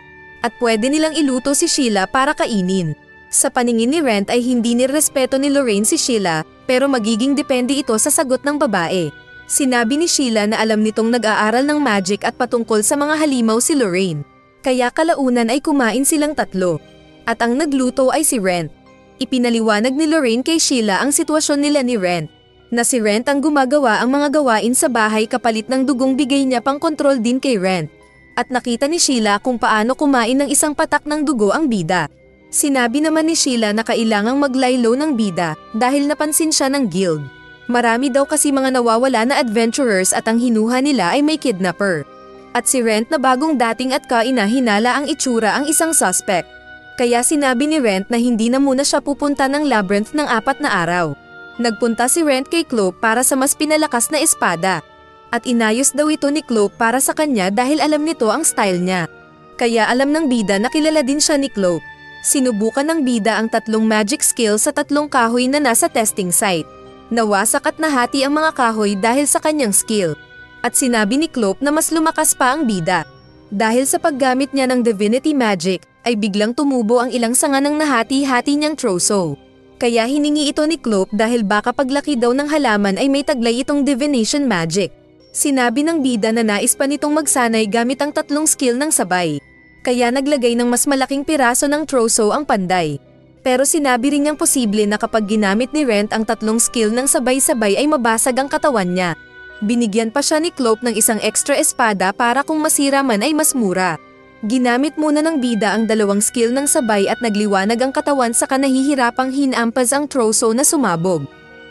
At pwede nilang iluto si Sheila para kainin. Sa paningin ni Rent ay hindi nirespeto ni Lorraine si Sheila pero magiging depende ito sa sagot ng babae. Sinabi ni Sheila na alam nitong nag-aaral ng magic at patungkol sa mga halimaw si Lorraine. Kaya kalaunan ay kumain silang tatlo. At ang nagluto ay si Rent. Ipinaliwanag ni Lorraine kay Sheila ang sitwasyon nila ni Rent. Na si Rent ang gumagawa ang mga gawain sa bahay kapalit ng dugong bigay niya pang kontrol din kay Rent. At nakita ni Sheila kung paano kumain ng isang patak ng dugo ang bida. Sinabi naman ni Sheila na kailangang maglaylo ng bida dahil napansin siya ng guild. Marami daw kasi mga nawawala na adventurers at ang hinuha nila ay may kidnapper. At si Rent na bagong dating at kaina hinala ang itsura ang isang suspect. Kaya sinabi ni Rent na hindi na muna siya pupunta ng labyrinth ng 4 na araw. Nagpunta si Rent kay Clope para sa mas pinalakas na espada. At inayos daw ito ni Clope para sa kanya dahil alam nito ang style niya. Kaya alam ng bida na kilala din siya ni Clope. Sinubukan ng bida ang 3 magic skills sa 3 kahoy na nasa testing site. Nawasak at nahati ang mga kahoy dahil sa kanyang skill. At sinabi ni Clope na mas lumakas pa ang bida. Dahil sa paggamit niya ng divinity magic, ay biglang tumubo ang ilang sanga ng nahati-hati niyang troso. Kaya hiningi ito ni Clope dahil baka paglaki daw ng halaman ay may taglay itong divination magic. Sinabi ng bida na nais pa nitong magsanay gamit ang 3 skill ng sabay. Kaya naglagay ng mas malaking piraso ng troso ang panday. Pero sinabi rin niyang posible na kapag ginamit ni Rent ang 3 skill ng sabay-sabay ay mabasag ang katawan niya. Binigyan pa siya ni Clope ng isang extra espada para kung masira man ay mas mura. Ginamit muna ng bida ang 2 skill ng sabay at nagliwanag ang katawan saka nahihirapang hinampas ang troso na sumabog.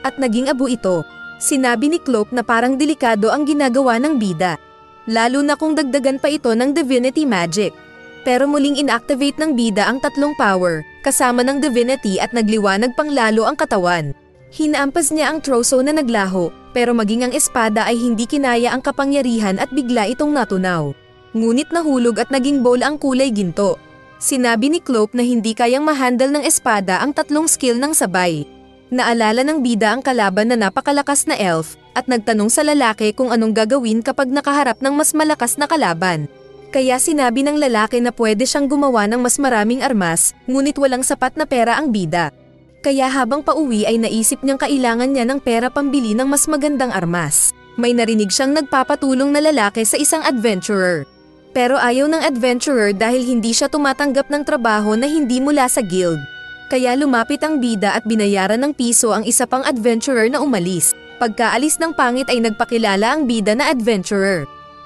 At naging abo ito. Sinabi ni Clope na parang delikado ang ginagawa ng bida. Lalo na kung dagdagan pa ito ng divinity magic. Pero muling inactivate ng bida ang 3 power, kasama ng divinity at nagliwanag pang lalo ang katawan. Hinampas niya ang troso na naglaho, pero maging ang espada ay hindi kinaya ang kapangyarihan at bigla itong natunaw. Ngunit nahulog at naging bowl ang kulay ginto. Sinabi ni Clope na hindi kayang mahandle ng espada ang 3 skill ng sabay. Naalala ng bida ang kalaban na napakalakas na elf, at nagtanong sa lalaki kung anong gagawin kapag nakaharap ng mas malakas na kalaban. Kaya sinabi ng lalaki na pwede siyang gumawa ng mas maraming armas, ngunit walang sapat na pera ang bida. Kaya habang pauwi ay naisip niyang kailangan niya ng pera pambili ng mas magandang armas. May narinig siyang nagpapatulong na lalaki sa isang adventurer. Pero ayaw ng adventurer dahil hindi siya tumatanggap ng trabaho na hindi mula sa guild. Kaya lumapit ang bida at binayaran ng piso ang isa pang adventurer na umalis. Pagkaalis ng pangit ay nagpakilala ang bida na adventurer.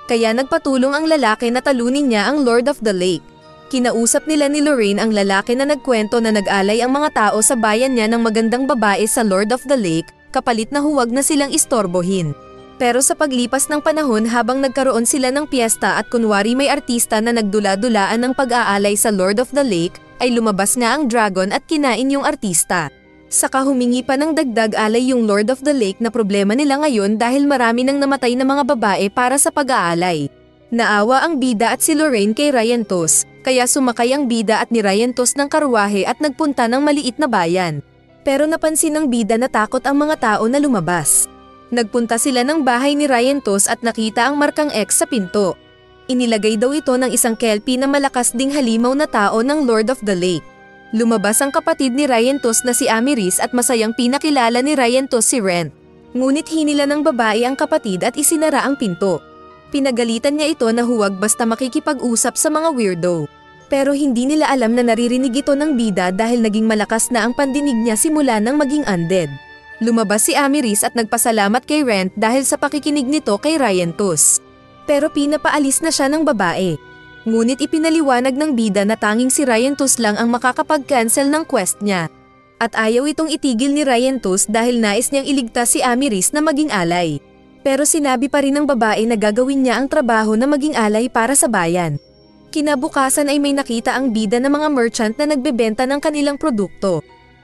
Kaya nagpatulong ang lalaki na talunin niya ang Lord of the Lake. Kinausap nila ni Lorraine ang lalaki na nagkwento na nag-alay ang mga tao sa bayan niya ng magandang babae sa Lord of the Lake, kapalit na huwag na silang istorbohin. Pero sa paglipas ng panahon habang nagkaroon sila ng piyesta at kunwari may artista na nagdula-dulaan ng pag-aalay sa Lord of the Lake, ay lumabas nga ang dragon at kinain yung artista. Saka humingi pa ng dagdag alay yung Lord of the Lake na problema nila ngayon dahil marami nang namatay na mga babae para sa pag-aalay. Naawa ang bida at si Lorraine kay Ryantos, kaya sumakay ang bida at ni Ryantos ng karwahe at nagpunta ng maliit na bayan. Pero napansin ng bida na takot ang mga tao na lumabas. Nagpunta sila ng bahay ni Ryantos at nakita ang markang X sa pinto. Inilagay daw ito ng isang kelpie na malakas ding halimaw na tao ng Lord of the Lake. Lumabas ang kapatid ni Ryantos na si Amiris at masayang pinakilala ni Ryantos si Rent. Ngunit hinila ng babae ang kapatid at isinara ang pinto. Pinagalitan niya ito na huwag basta makikipag-usap sa mga weirdo. Pero hindi nila alam na naririnig ito ng bida dahil naging malakas na ang pandinig niya simula nang maging undead. Lumabas si Amiris at nagpasalamat kay Rent dahil sa pakikinig nito kay Ryantos. Pero pinapaalis na siya ng babae. Ngunit ipinaliwanag ng bida na tanging si Ryantos lang ang makakapag-cancel ng quest niya. At ayaw itong itigil ni Ryantos dahil nais niyang iligtas si Amiris na maging alay. Pero sinabi pa rin ng babae na gagawin niya ang trabaho na maging alay para sa bayan. Kinabukasan ay may nakita ang bida ng mga merchant na nagbebenta ng kanilang produkto.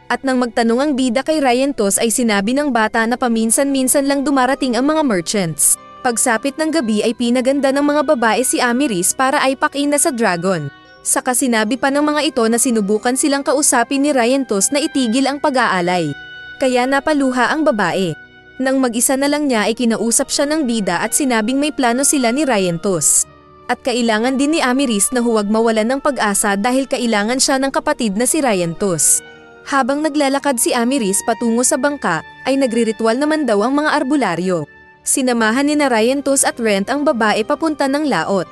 At nang magtanong ang bida kay Ryantos ay sinabi ng bata na paminsan-minsan lang dumarating ang mga merchants. Pagsapit ng gabi ay pinaganda ng mga babae si Amiris para ay pakin na sa dragon. Saka sinabi pa ng mga ito na sinubukan silang kausapin ni Ryantos na itigil ang pag-aalay. Kaya napaluha ang babae. Nang mag-isa na lang niya ay kinausap siya ng bida at sinabing may plano sila ni Ryantos. At kailangan din ni Amiris na huwag mawalan ng pag-asa dahil kailangan siya ng kapatid na si Ryantos. Habang naglalakad si Amiris patungo sa bangka, ay nagriritual naman daw ang mga arbularyo. Sinamahan ni na Ryantos at Rent ang babae papunta ng laot.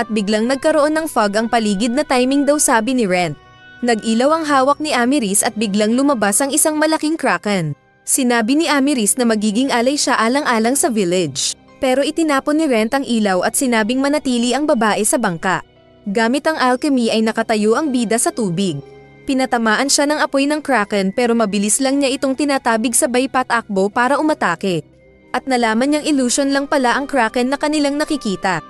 At biglang nagkaroon ng fog ang paligid na timing daw sabi ni Rent. Nag-ilaw ang hawak ni Amiris at biglang lumabas ang isang malaking kraken. Sinabi ni Amiris na magiging alay siya alang-alang sa village. Pero itinapon ni Rent ang ilaw at sinabing manatili ang babae sa bangka. Gamit ang alchemy ay nakatayo ang bida sa tubig. Pinatamaan siya ng apoy ng kraken pero mabilis lang niya itong tinatabig sabay patakbo para umatake. At nalaman niyang illusion lang pala ang kraken na kanilang nakikita.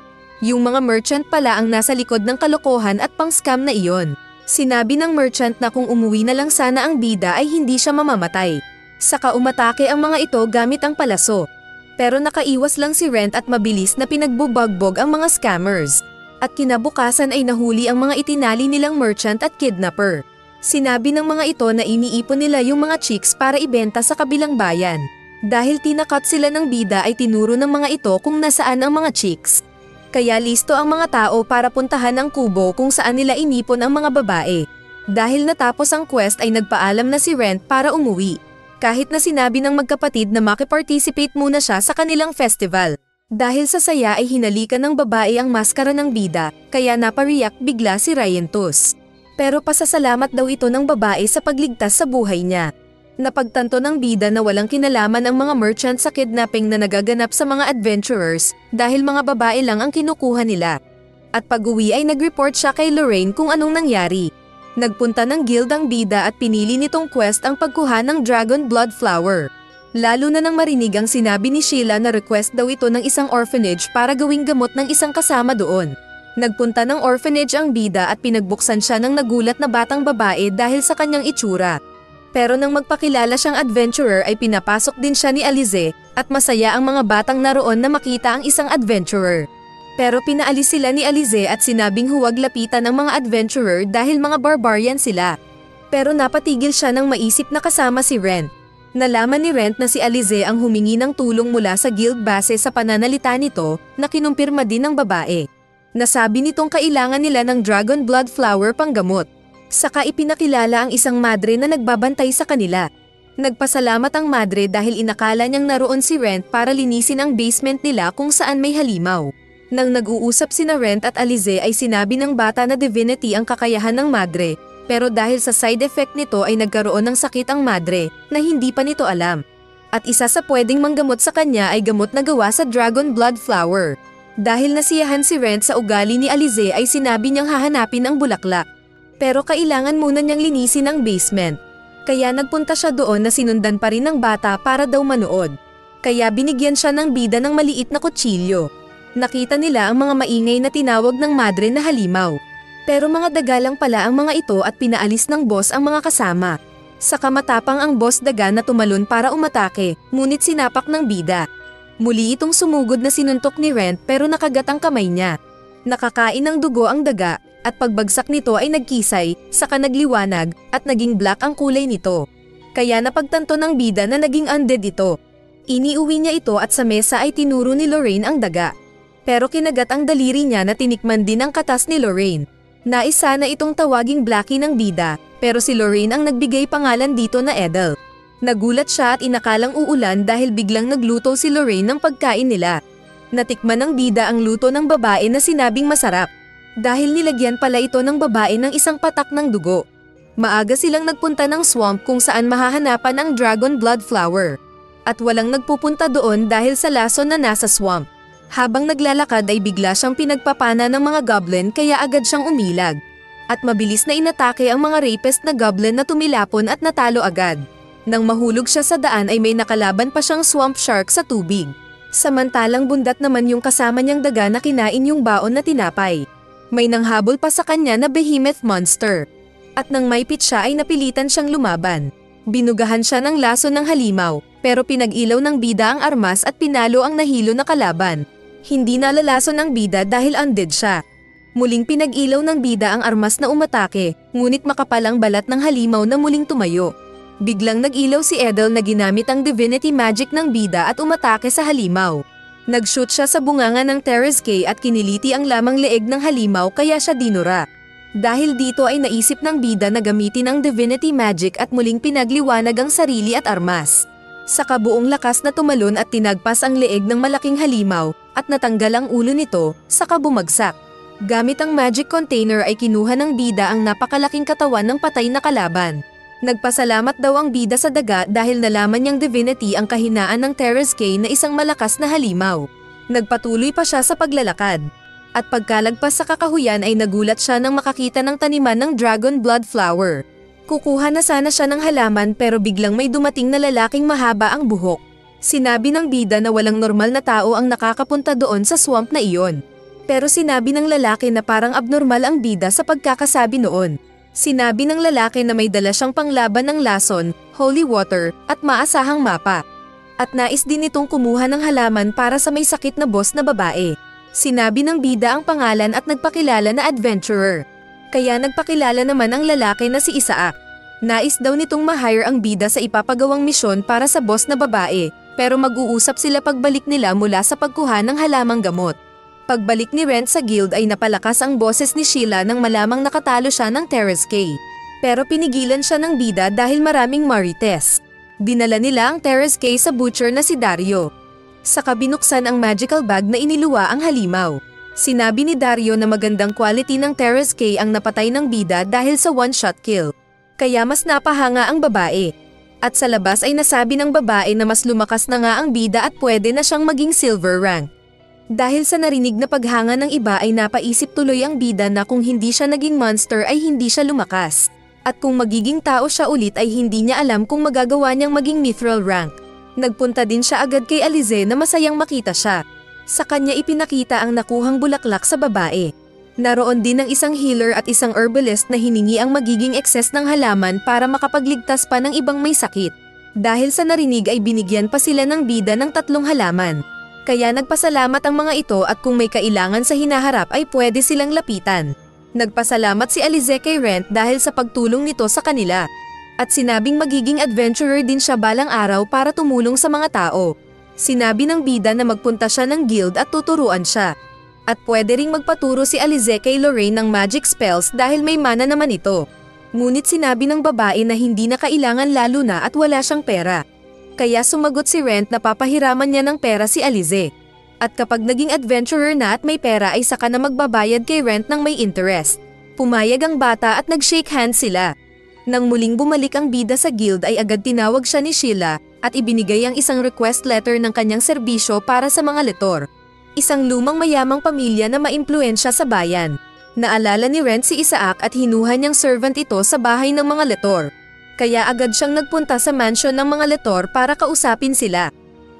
Yung mga merchant pala ang nasa likod ng kalokohan at pang-scam na iyon. Sinabi ng merchant na kung umuwi na lang sana ang bida ay hindi siya mamamatay. Saka umatake ang mga ito gamit ang palaso. Pero nakaiwas lang si Rent at mabilis na pinagbubagbog ang mga scammers. At kinabukasan ay nahuli ang mga itinali nilang merchant at kidnapper. Sinabi ng mga ito na iniipon nila yung mga chicks para ibenta sa kabilang bayan. Dahil tinakot sila ng bida ay tinuro ng mga ito kung nasaan ang mga chicks. Kaya listo ang mga tao para puntahan ang kubo kung saan nila inipon ang mga babae. Dahil natapos ang quest ay nagpaalam na si Rent para umuwi. Kahit na sinabi ng magkapatid na makiparticipate muna siya sa kanilang festival. Dahil sa saya ay hinalikan ng babae ang maskara ng bida, kaya napariyak bigla si Ryantos. Pero pasasalamat daw ito ng babae sa pagligtas sa buhay niya. Napagtanto ng bida na walang kinalaman ang mga merchant sa kidnapping na nagaganap sa mga adventurers dahil mga babae lang ang kinukuha nila. At pag-uwi ay nag-report siya kay Lorraine kung anong nangyari. Nagpunta ng guild ang bida at pinili nitong quest ang pagkuha ng Dragon Blood Flower. Lalo na nang marinig ang sinabi ni Sheila na request daw ito ng isang orphanage para gawing gamot ng isang kasama doon. Nagpunta ng orphanage ang bida at pinagbuksan siya ng nagulat na batang babae dahil sa kanyang itsura. Pero nang magpakilala siyang adventurer ay pinapasok din siya ni Alize at masaya ang mga batang naroon na makita ang isang adventurer. Pero pinaalis sila ni Alize at sinabing huwag lapitan ng mga adventurer dahil mga barbarian sila. Pero napatigil siya nang maisip na kasama si Rent. Nalaman ni Rent na si Alize ang humingi ng tulong mula sa guild base sa pananalita nito na kinumpirma din ng babae. Nasabi nitong kailangan nila ng Dragon Blood Flower panggamot. Saka ipinakilala ang isang madre na nagbabantay sa kanila. Nagpasalamat ang madre dahil inakala niyang naroon si Rent para linisin ang basement nila kung saan may halimaw. Nang nag-uusap sina Rent at Alize ay sinabi ng bata na divinity ang kakayahan ng madre, pero dahil sa side effect nito ay nagkaroon ng sakit ang madre na hindi pa nito alam. At isa sa pwedeng manggamot sa kanya ay gamot na gawa sa Dragon Blood Flower. Dahil nasiyahan si Rent sa ugali ni Alize ay sinabi niyang hahanapin ang bulaklak. Pero kailangan muna niyang linisin ang basement. Kaya nagpunta siya doon na sinundan pa rin ng bata para daw manood. Kaya binigyan siya ng bida ng maliit na kutsilyo. Nakita nila ang mga maingay na tinawag ng madre na halimaw. Pero mga daga lang pala ang mga ito at pinaalis ng boss ang mga kasama. Saka matapang ang boss daga na tumalon para umatake, ngunit sinapak ng bida. Muli itong sumugod na sinuntok ni Rent pero nakagat ang kamay niya. Nakakain ng dugo ang daga, at pagbagsak nito ay nagkisay, saka nagliwanag, at naging black ang kulay nito. Kaya napagtanto ng bida na naging undead ito. Iniuwi niya ito at sa mesa ay tinuro ni Lorraine ang daga. Pero kinagat ang daliri niya na tinikman din ang katas ni Lorraine. Nais sana itong tawaging Blackie ng bida, pero si Lorraine ang nagbigay pangalan dito na Edel. Nagulat siya at inakalang uulan dahil biglang nagluto si Lorraine ng pagkain nila. Natikman ng bida ang luto ng babae na sinabing masarap. Dahil nilagyan pala ito ng babae ng isang patak ng dugo. Maaga silang nagpunta ng swamp kung saan mahahanapan ang dragon blood flower. At walang nagpupunta doon dahil sa lason na nasa swamp. Habang naglalakad ay bigla siyang pinagpapana ng mga goblin kaya agad siyang umilag. At mabilis na inatake ang mga rapist na goblin na tumilapon at natalo agad. Nang mahulog siya sa daan ay may nakalaban pa siyang swamp shark sa tubig. Samantalang bundat naman yung kasama niyang daga na kinain yung baon na tinapay. May nanghabol pa sa kanya na behemoth monster. At nang maipit siya ay napilitan siyang lumaban. Binugahan siya ng laso ng halimaw, pero pinag-ilaw ng bida ang armas at pinalo ang nahilo na kalaban. Hindi nalalaso ng bida dahil undead siya. Muling pinag-ilaw ng bida ang armas na umatake, ngunit makapal ang balat ng halimaw na muling tumayo. Biglang nag-ilaw si Edel na ginamit ang divinity magic ng bida at umatake sa halimaw. Nag-shoot siya sa bunganga ng Terrace at kiniliti ang lamang leeg ng halimaw kaya siya dinura. Dahil dito ay naisip ng bida na gamitin ang divinity magic at muling pinagliwanag ang sarili at armas. Sa kabuong lakas na tumalon at tinagpas ang leeg ng malaking halimaw at natanggal ang ulo nito, saka bumagsak. Gamit ang magic container ay kinuha ng bida ang napakalaking katawan ng patay na kalaban. Nagpasalamat daw ang bida sa daga dahil nalaman niyang divinity ang kahinaan ng Terrace na isang malakas na halimaw. Nagpatuloy pa siya sa paglalakad. At pagkalagpas sa kakahuyan ay nagulat siya nang makakita ng taniman ng dragon blood flower. Kukuha na sana siya ng halaman pero biglang may dumating na lalaking mahaba ang buhok. Sinabi ng bida na walang normal na tao ang nakakapunta doon sa swamp na iyon. Pero sinabi ng lalaki na parang abnormal ang bida sa pagkakasabi noon. Sinabi ng lalaki na may dala siyang panglaban ng lason, holy water, at maasahang mapa. At nais din itong kumuha ng halaman para sa may sakit na boss na babae. Sinabi ng bida ang pangalan at nagpakilala na adventurer. Kaya nagpakilala naman ang lalaki na si Isaac. Nais daw nitong ma-hire ang bida sa ipapagawang misyon para sa boss na babae, pero mag-uusap sila pagbalik nila mula sa pagkuha ng halamang gamot. Pagbalik ni Rent sa guild ay napalakas ang boses ni Sheila nang malamang nakatalo siya ng Terrace. Pero pinigilan siya ng bida dahil maraming marites. Dinala nila ang Terrace sa butcher na si Dario. Saka binuksan ang magical bag na iniluwa ang halimaw. Sinabi ni Dario na magandang quality ng Terrace ang napatay ng bida dahil sa one-shot kill. Kaya mas napahanga ang babae. At sa labas ay nasabi ng babae na mas lumakas na nga ang bida at pwede na siyang maging silver rank. Dahil sa narinig na paghanga ng iba ay napaisip tuloy ang bida na kung hindi siya naging monster ay hindi siya lumakas. At kung magiging tao siya ulit ay hindi niya alam kung magagawa niyang maging mithril rank. Nagpunta din siya agad kay Alize na masayang makita siya. Sa kanya ipinakita ang nakuhang bulaklak sa babae. Naroon din ang isang healer at isang herbalist na hiningi ang magiging excess ng halaman para makapagligtas pa ng ibang may sakit. Dahil sa narinig ay binigyan pa sila ng bida ng 3 halaman. Kaya nagpasalamat ang mga ito at kung may kailangan sa hinaharap ay pwede silang lapitan. Nagpasalamat si Alize kay Rent dahil sa pagtulong nito sa kanila. At sinabing magiging adventurer din siya balang araw para tumulong sa mga tao. Sinabi ng bida na magpunta siya ng guild at tuturuan siya. At pwede ring magpaturo si Alize kay Lorraine ng magic spells dahil may mana naman ito. Ngunit sinabi ng babae na hindi na kailangan lalo na at wala siyang pera. Kaya sumagot si Rent na papahiraman niya ng pera si Alize. At kapag naging adventurer na at may pera ay saka na magbabayad kay Rent ng may interest. Pumayag ang bata at nag-shake hands sila. Nang muling bumalik ang bida sa guild ay agad tinawag siya ni Sheila at ibinigay ang isang request letter ng kanyang serbisyo para sa mga letor. Isang lumang mayamang pamilya na maimpluwensya sa bayan. Naalala ni Rent si Isaac at hinuha niyang servant ito sa bahay ng mga letor. Kaya agad siyang nagpunta sa mansion ng mga letor para kausapin sila.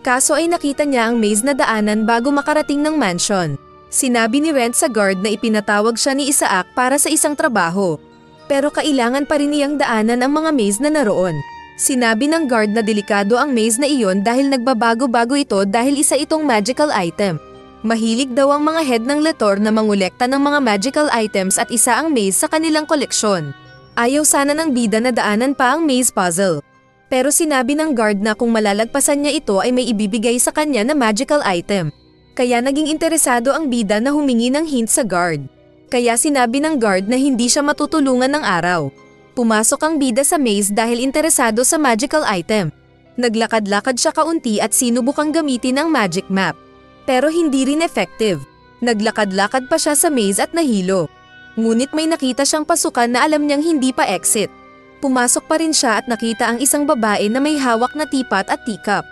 Kaso ay nakita niya ang maze na daanan bago makarating ng mansion. Sinabi ni Rent sa guard na ipinatawag siya ni Isaac para sa isang trabaho. Pero kailangan pa rin niyang daanan ang mga maze na naroon. Sinabi ng guard na delikado ang maze na iyon dahil nagbabago-bago ito dahil isa itong magical item. Mahilig daw ang mga head ng Letor na mangolekta ng mga magical items at isa ang maze sa kanilang koleksyon. Ayaw sana ng bida na daanan pa ang maze puzzle. Pero sinabi ng guard na kung malalagpasan niya ito ay may ibibigay sa kanya na magical item. Kaya naging interesado ang bida na humingi ng hint sa guard. Kaya sinabi ng guard na hindi siya matutulungan ng araw. Pumasok ang bida sa maze dahil interesado sa magical item. Naglakad-lakad siya kaunti at sinubukang gamitin ang magic map. Pero hindi rin effective. Naglakad-lakad pa siya sa maze at nahilo. Ngunit may nakita siyang pasukan na alam niyang hindi pa exit. Pumasok pa rin siya at nakita ang isang babae na may hawak na teapot at teacup.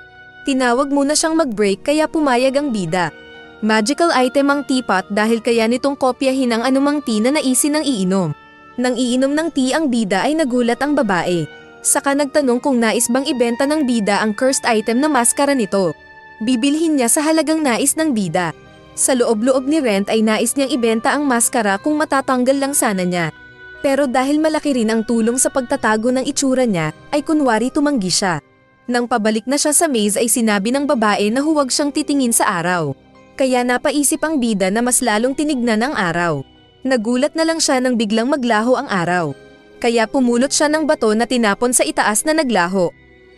Tinawag muna siyang mag-break kaya pumayag ang bida. Magical item ang teapot dahil kaya nitong kopyahin ang anumang tea na naisin ng iinom. Nang iinom ng tea ang bida ay nagulat ang babae. Saka nagtanong kung nais bang ibenta ng bida ang cursed item na maskara nito. Bibilhin niya sa halagang nais ng bida. Sa loob-loob ni Rent ay nais niyang ibenta ang maskara kung matatanggal lang sana niya. Pero dahil malaki rin ang tulong sa pagtatago ng itsura niya, ay kunwari tumanggi siya. Nang pabalik na siya sa maze ay sinabi ng babae na huwag siyang titingin sa araw. Kaya napaisip ang bida na mas lalong tinignan ang araw. Nagulat na lang siya nang biglang maglaho ang araw. Kaya pumulot siya ng bato na tinapon sa itaas na naglaho.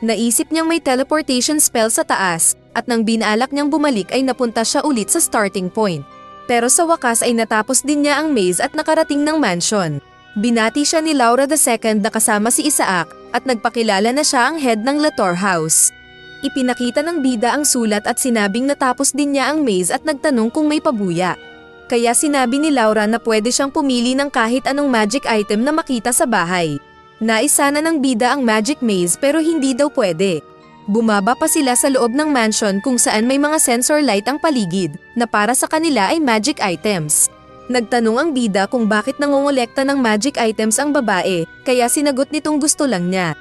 Naisip niyang may teleportation spell sa taas, at nang binalak niyang bumalik ay napunta siya ulit sa starting point. Pero sa wakas ay natapos din niya ang maze at nakarating ng mansion. Binati siya ni Laura II na kasama si Isaac, at nagpakilala na siya ang head ng Letor House. Ipinakita ng bida ang sulat at sinabing natapos din niya ang maze at nagtanong kung may pabuya. Kaya sinabi ni Laura na pwede siyang pumili ng kahit anong magic item na makita sa bahay. Nais sana ng bida ang magic maze pero hindi daw pwede. Bumaba pa sila sa loob ng mansion kung saan may mga sensor light ang paligid na para sa kanila ay magic items. Nagtanong ang bida kung bakit nangongolekta ng magic items ang babae kaya sinagot nitong gusto lang niya.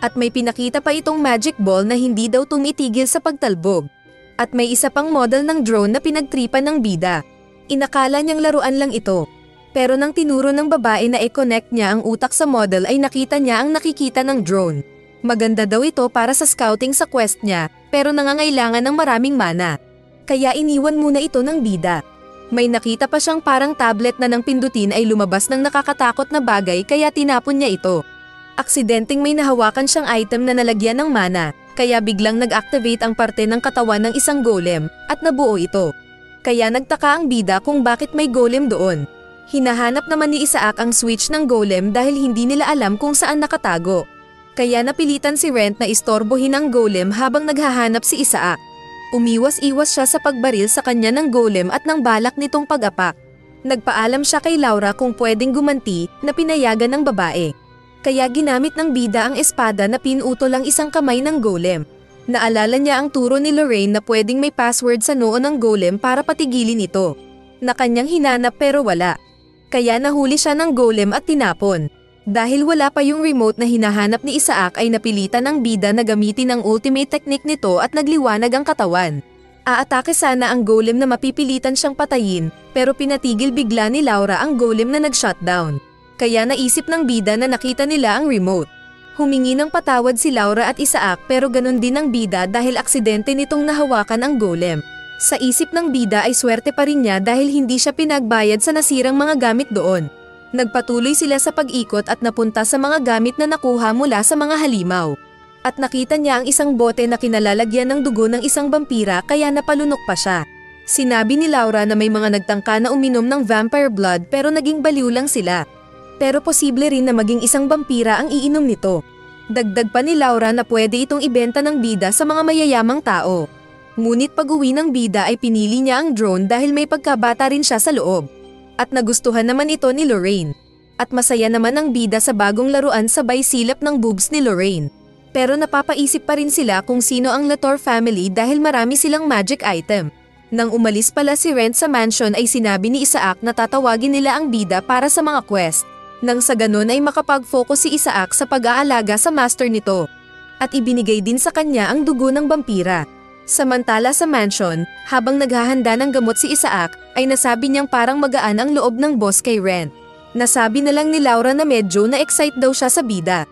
At may pinakita pa itong magic ball na hindi daw tumitigil sa pagtalbog. At may isa pang model ng drone na pinagtripan ng bida. Inakala niyang laruan lang ito. Pero nang tinuro ng babae na i-connect niya ang utak sa model ay nakita niya ang nakikita ng drone. Maganda daw ito para sa scouting sa quest niya, pero nangangailangan ng maraming mana. Kaya iniwan muna ito ng bida. May nakita pa siyang parang tablet na nang pindutin ay lumabas ng nakakatakot na bagay kaya tinapon niya ito. Aksidenteng may nahawakan siyang item na nalagyan ng mana, kaya biglang nag-activate ang parte ng katawan ng isang golem, at nabuo ito. Kaya nagtaka ang bida kung bakit may golem doon. Hinahanap naman ni Isaac ang switch ng golem dahil hindi nila alam kung saan nakatago. Kaya napilitan si Rent na istorbohin ang golem habang naghahanap si Isaac. Umiwas-iwas siya sa pagbaril sa kanya ng golem at nang balak nitong pag-apak. Nagpaalam siya kay Laura kung pwedeng gumanti na pinayagan ng babae. Kaya ginamit ng bida ang espada na pinutol ang isang kamay ng golem. Naalala niya ang turo ni Lorraine na pwedeng may password sa noo ng golem para patigilin ito. Na kanyang hinanap pero wala. Kaya nahuli siya ng golem at tinapon. Dahil wala pa yung remote na hinahanap ni Isaac ay napilitan ng bida na gamitin ang ultimate technique nito at nagliwanag ang katawan. Aatake sana ang golem na mapipilitan siyang patayin, pero pinatigil bigla ni Laura ang golem na nag-shutdown. Kaya naisip ng bida na nakita nila ang remote. Humingi ng patawad si Laura at Isaac pero ganun din ang bida dahil aksidente nitong nahawakan ang golem. Sa isip ng bida ay swerte pa rin niya dahil hindi siya pinagbayad sa nasirang mga gamit doon. Nagpatuloy sila sa pag-ikot at napunta sa mga gamit na nakuha mula sa mga halimaw. At nakita niya ang isang bote na kinalalagyan ng dugo ng isang vampira kaya napalunok pa siya. Sinabi ni Laura na may mga nagtangka na uminom ng vampire blood pero naging baliw lang sila. Pero posible rin na maging isang vampira ang iinom nito. Dagdag pa ni Laura na pwede itong ibenta ng bida sa mga mayayamang tao. Ngunit pag-uwi ng bida ay pinili niya ang drone dahil may pagkabata rin siya sa loob. At nagustuhan naman ito ni Lorraine. At masaya naman ang bida sa bagong laruan sabay silap ng boobs ni Lorraine. Pero napapaisip pa rin sila kung sino ang Letor family dahil marami silang magic item. Nang umalis pala si Rent sa mansion ay sinabi ni Isaac na tatawagin nila ang bida para sa mga quest. Nang sa ganun ay makapag-focus si Isaac sa pag-aalaga sa master nito. At ibinigay din sa kanya ang dugo ng vampira. Samantala sa mansion, habang naghahanda ng gamot si Isaac, ay nasabi niyang parang magaan ang loob ng boss kay Ren. Nasabi na lang ni Laura na medyo na-excite daw siya sa bida.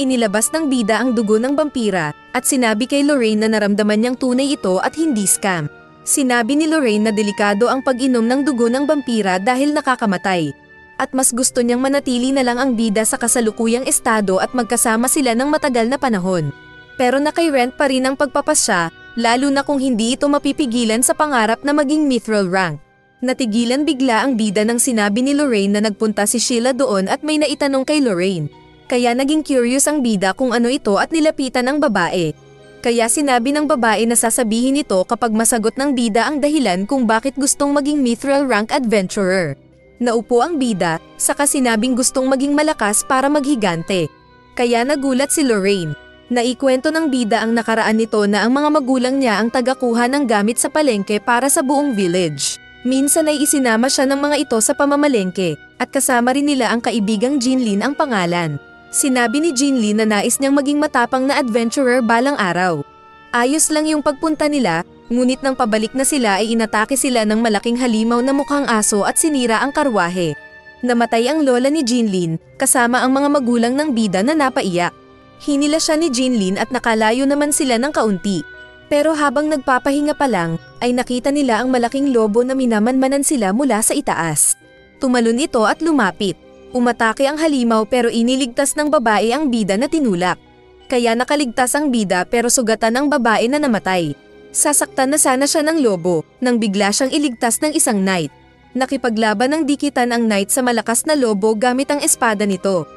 Inilabas ng bida ang dugo ng vampira, at sinabi kay Lorraine na naramdaman niyang tunay ito at hindi scam. Sinabi ni Lorraine na delikado ang pag-inom ng dugo ng vampira dahil nakakamatay. At mas gusto niyang manatili na lang ang bida sa kasalukuyang estado at magkasama sila ng matagal na panahon. Pero nakay Ren pa rin ang pagpapasya, lalo na kung hindi ito mapipigilan sa pangarap na maging mithril rank. Natigilan bigla ang bida nang sinabi ni Lorraine na nagpunta si Sheila doon at may naitanong kay Lorraine. Kaya naging curious ang bida kung ano ito at nilapitan ang babae. Kaya sinabi ng babae na sasabihin ito kapag masagot ng bida ang dahilan kung bakit gustong maging mithril rank adventurer. Naupo ang bida, saka sinabing gustong maging malakas para maghigante. Kaya nagulat si Lorraine. Naikwento ng bida ang nakaraan nito na ang mga magulang niya ang tagakuha ng gamit sa palengke para sa buong village. Minsan ay isinama siya ng mga ito sa pamamalengke, at kasama rin nila ang kaibigang Jinlin ang pangalan. Sinabi ni Jinlin na nais niyang maging matapang na adventurer balang araw. Ayos lang yung pagpunta nila, ngunit nang pabalik na sila ay inatake sila ng malaking halimaw na mukhang aso at sinira ang karwahe. Namatay ang lola ni Jinlin, kasama ang mga magulang ng bida na napaiyak. Hinila siya ni Jinlin at nakalayo naman sila ng kaunti. Pero habang nagpapahinga pa lang, ay nakita nila ang malaking lobo na minamanmanan sila mula sa itaas. Tumalon ito at lumapit. Umatake ang halimaw pero iniligtas ng babae ang bida na tinulak. Kaya nakaligtas ang bida pero sugatan ang babae na namatay. Sasaktan na sana siya ng lobo, nang bigla siyang iligtas ng isang knight. Nakipaglaban ng dikitan ang knight sa malakas na lobo gamit ang espada nito.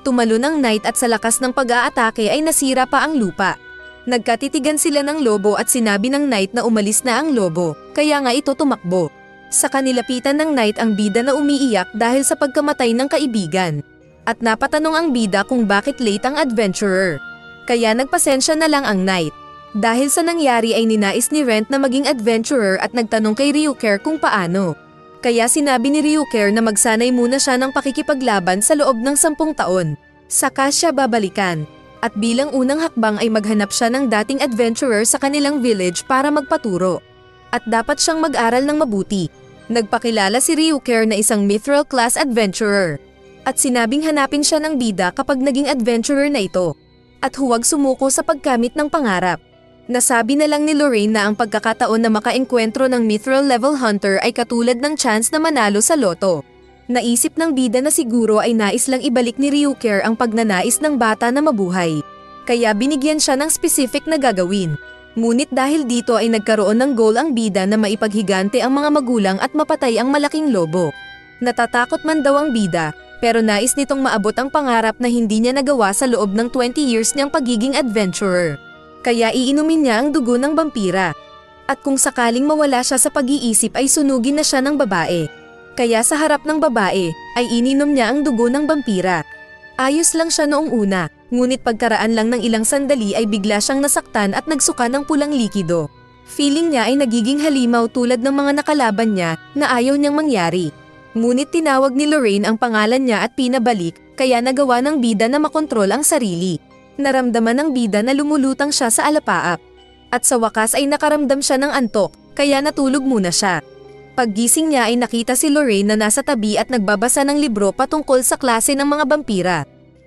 Tumalon ang knight at sa lakas ng pag-aatake ay nasira pa ang lupa. Nagkatitigan sila ng lobo at sinabi ng knight na umalis na ang lobo, kaya nga ito tumakbo. Sa kanilapitan ng knight ang bida na umiiyak dahil sa pagkamatay ng kaibigan. At napatanong ang bida kung bakit late ang adventurer. Kaya nagpasensya na lang ang knight. Dahil sa nangyari ay ninais ni Rent na maging adventurer at nagtanong kay Ryuker kung paano. Kaya sinabi ni Ryuker na magsanay muna siya ng pakikipaglaban sa loob ng 10 taon. Saka siya babalikan. At bilang unang hakbang ay maghanap siya ng dating adventurer sa kanilang village para magpaturo. At dapat siyang mag-aral ng mabuti. Nagpakilala si Ryuker na isang mithril class adventurer. At sinabing hanapin siya ng bida kapag naging adventurer na ito. At huwag sumuko sa pagkamit ng pangarap. Nasabi na lang ni Lorraine na ang pagkakataon na makaengkwentro ng mithril level hunter ay katulad ng chance na manalo sa loto. Naisip ng bida na siguro ay nais lang ibalik ni Ryuker ang pagnanais ng bata na mabuhay. Kaya binigyan siya ng specific na gagawin. Ngunit dahil dito ay nagkaroon ng goal ang bida na maipaghigante ang mga magulang at mapatay ang malaking lobo. Natatakot man daw ang bida, pero nais nitong maabot ang pangarap na hindi niya nagawa sa loob ng 20 years niyang pagiging adventurer. Kaya iinumin niya ang dugo ng vampira. At kung sakaling mawala siya sa pag-iisip ay sunugin na siya ng babae. Kaya sa harap ng babae, ay ininom niya ang dugo ng vampira. Ayos lang siya noong una, ngunit pagkaraan lang ng ilang sandali ay bigla siyang nasaktan at nagsuka ng pulang likido. Feeling niya ay nagiging halimaw tulad ng mga nakalaban niya na ayaw niyang mangyari. Ngunit tinawag ni Lorraine ang pangalan niya at pinabalik, kaya nagawa ng bida na makontrol ang sarili. Naramdaman ng bida na lumulutang siya sa alapaap. At sa wakas ay nakaramdam siya ng antok, kaya natulog muna siya. Paggising niya ay nakita si Lorraine na nasa tabi at nagbabasa ng libro patungkol sa klase ng mga vampira.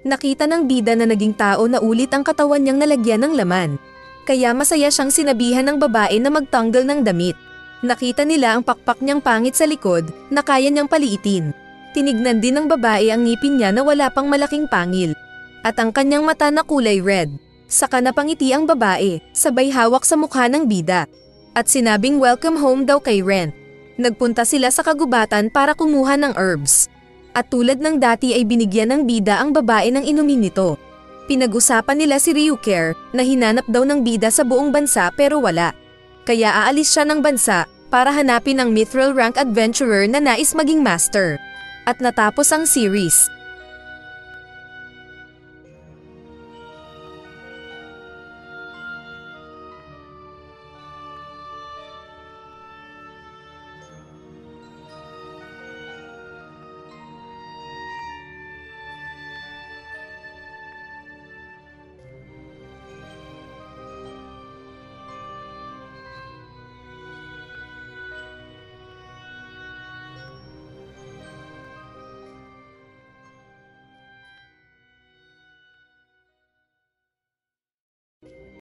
Nakita ng bida na naging tao na ulit ang katawan niyang nalagyan ng laman. Kaya masaya siyang sinabihan ng babae na magtanggal ng damit. Nakita nila ang pakpak niyang pangit sa likod na kaya niyang paliitin. Tinignan din ng babae ang ngipin niya na wala pang malaking pangil. At ang kanyang mata na kulay red. Saka napangiti ang babae, sabay hawak sa mukha ng bida. At sinabing welcome home daw kay Ren. Nagpunta sila sa kagubatan para kumuha ng herbs. At tulad ng dati ay binigyan ng bida ang babae ng inumin nito. Pinag-usapan nila si Ryuker na hinanap daw ng bida sa buong bansa pero wala. Kaya aalis siya ng bansa para hanapin ang mithril rank adventurer na nais maging master. At natapos ang series.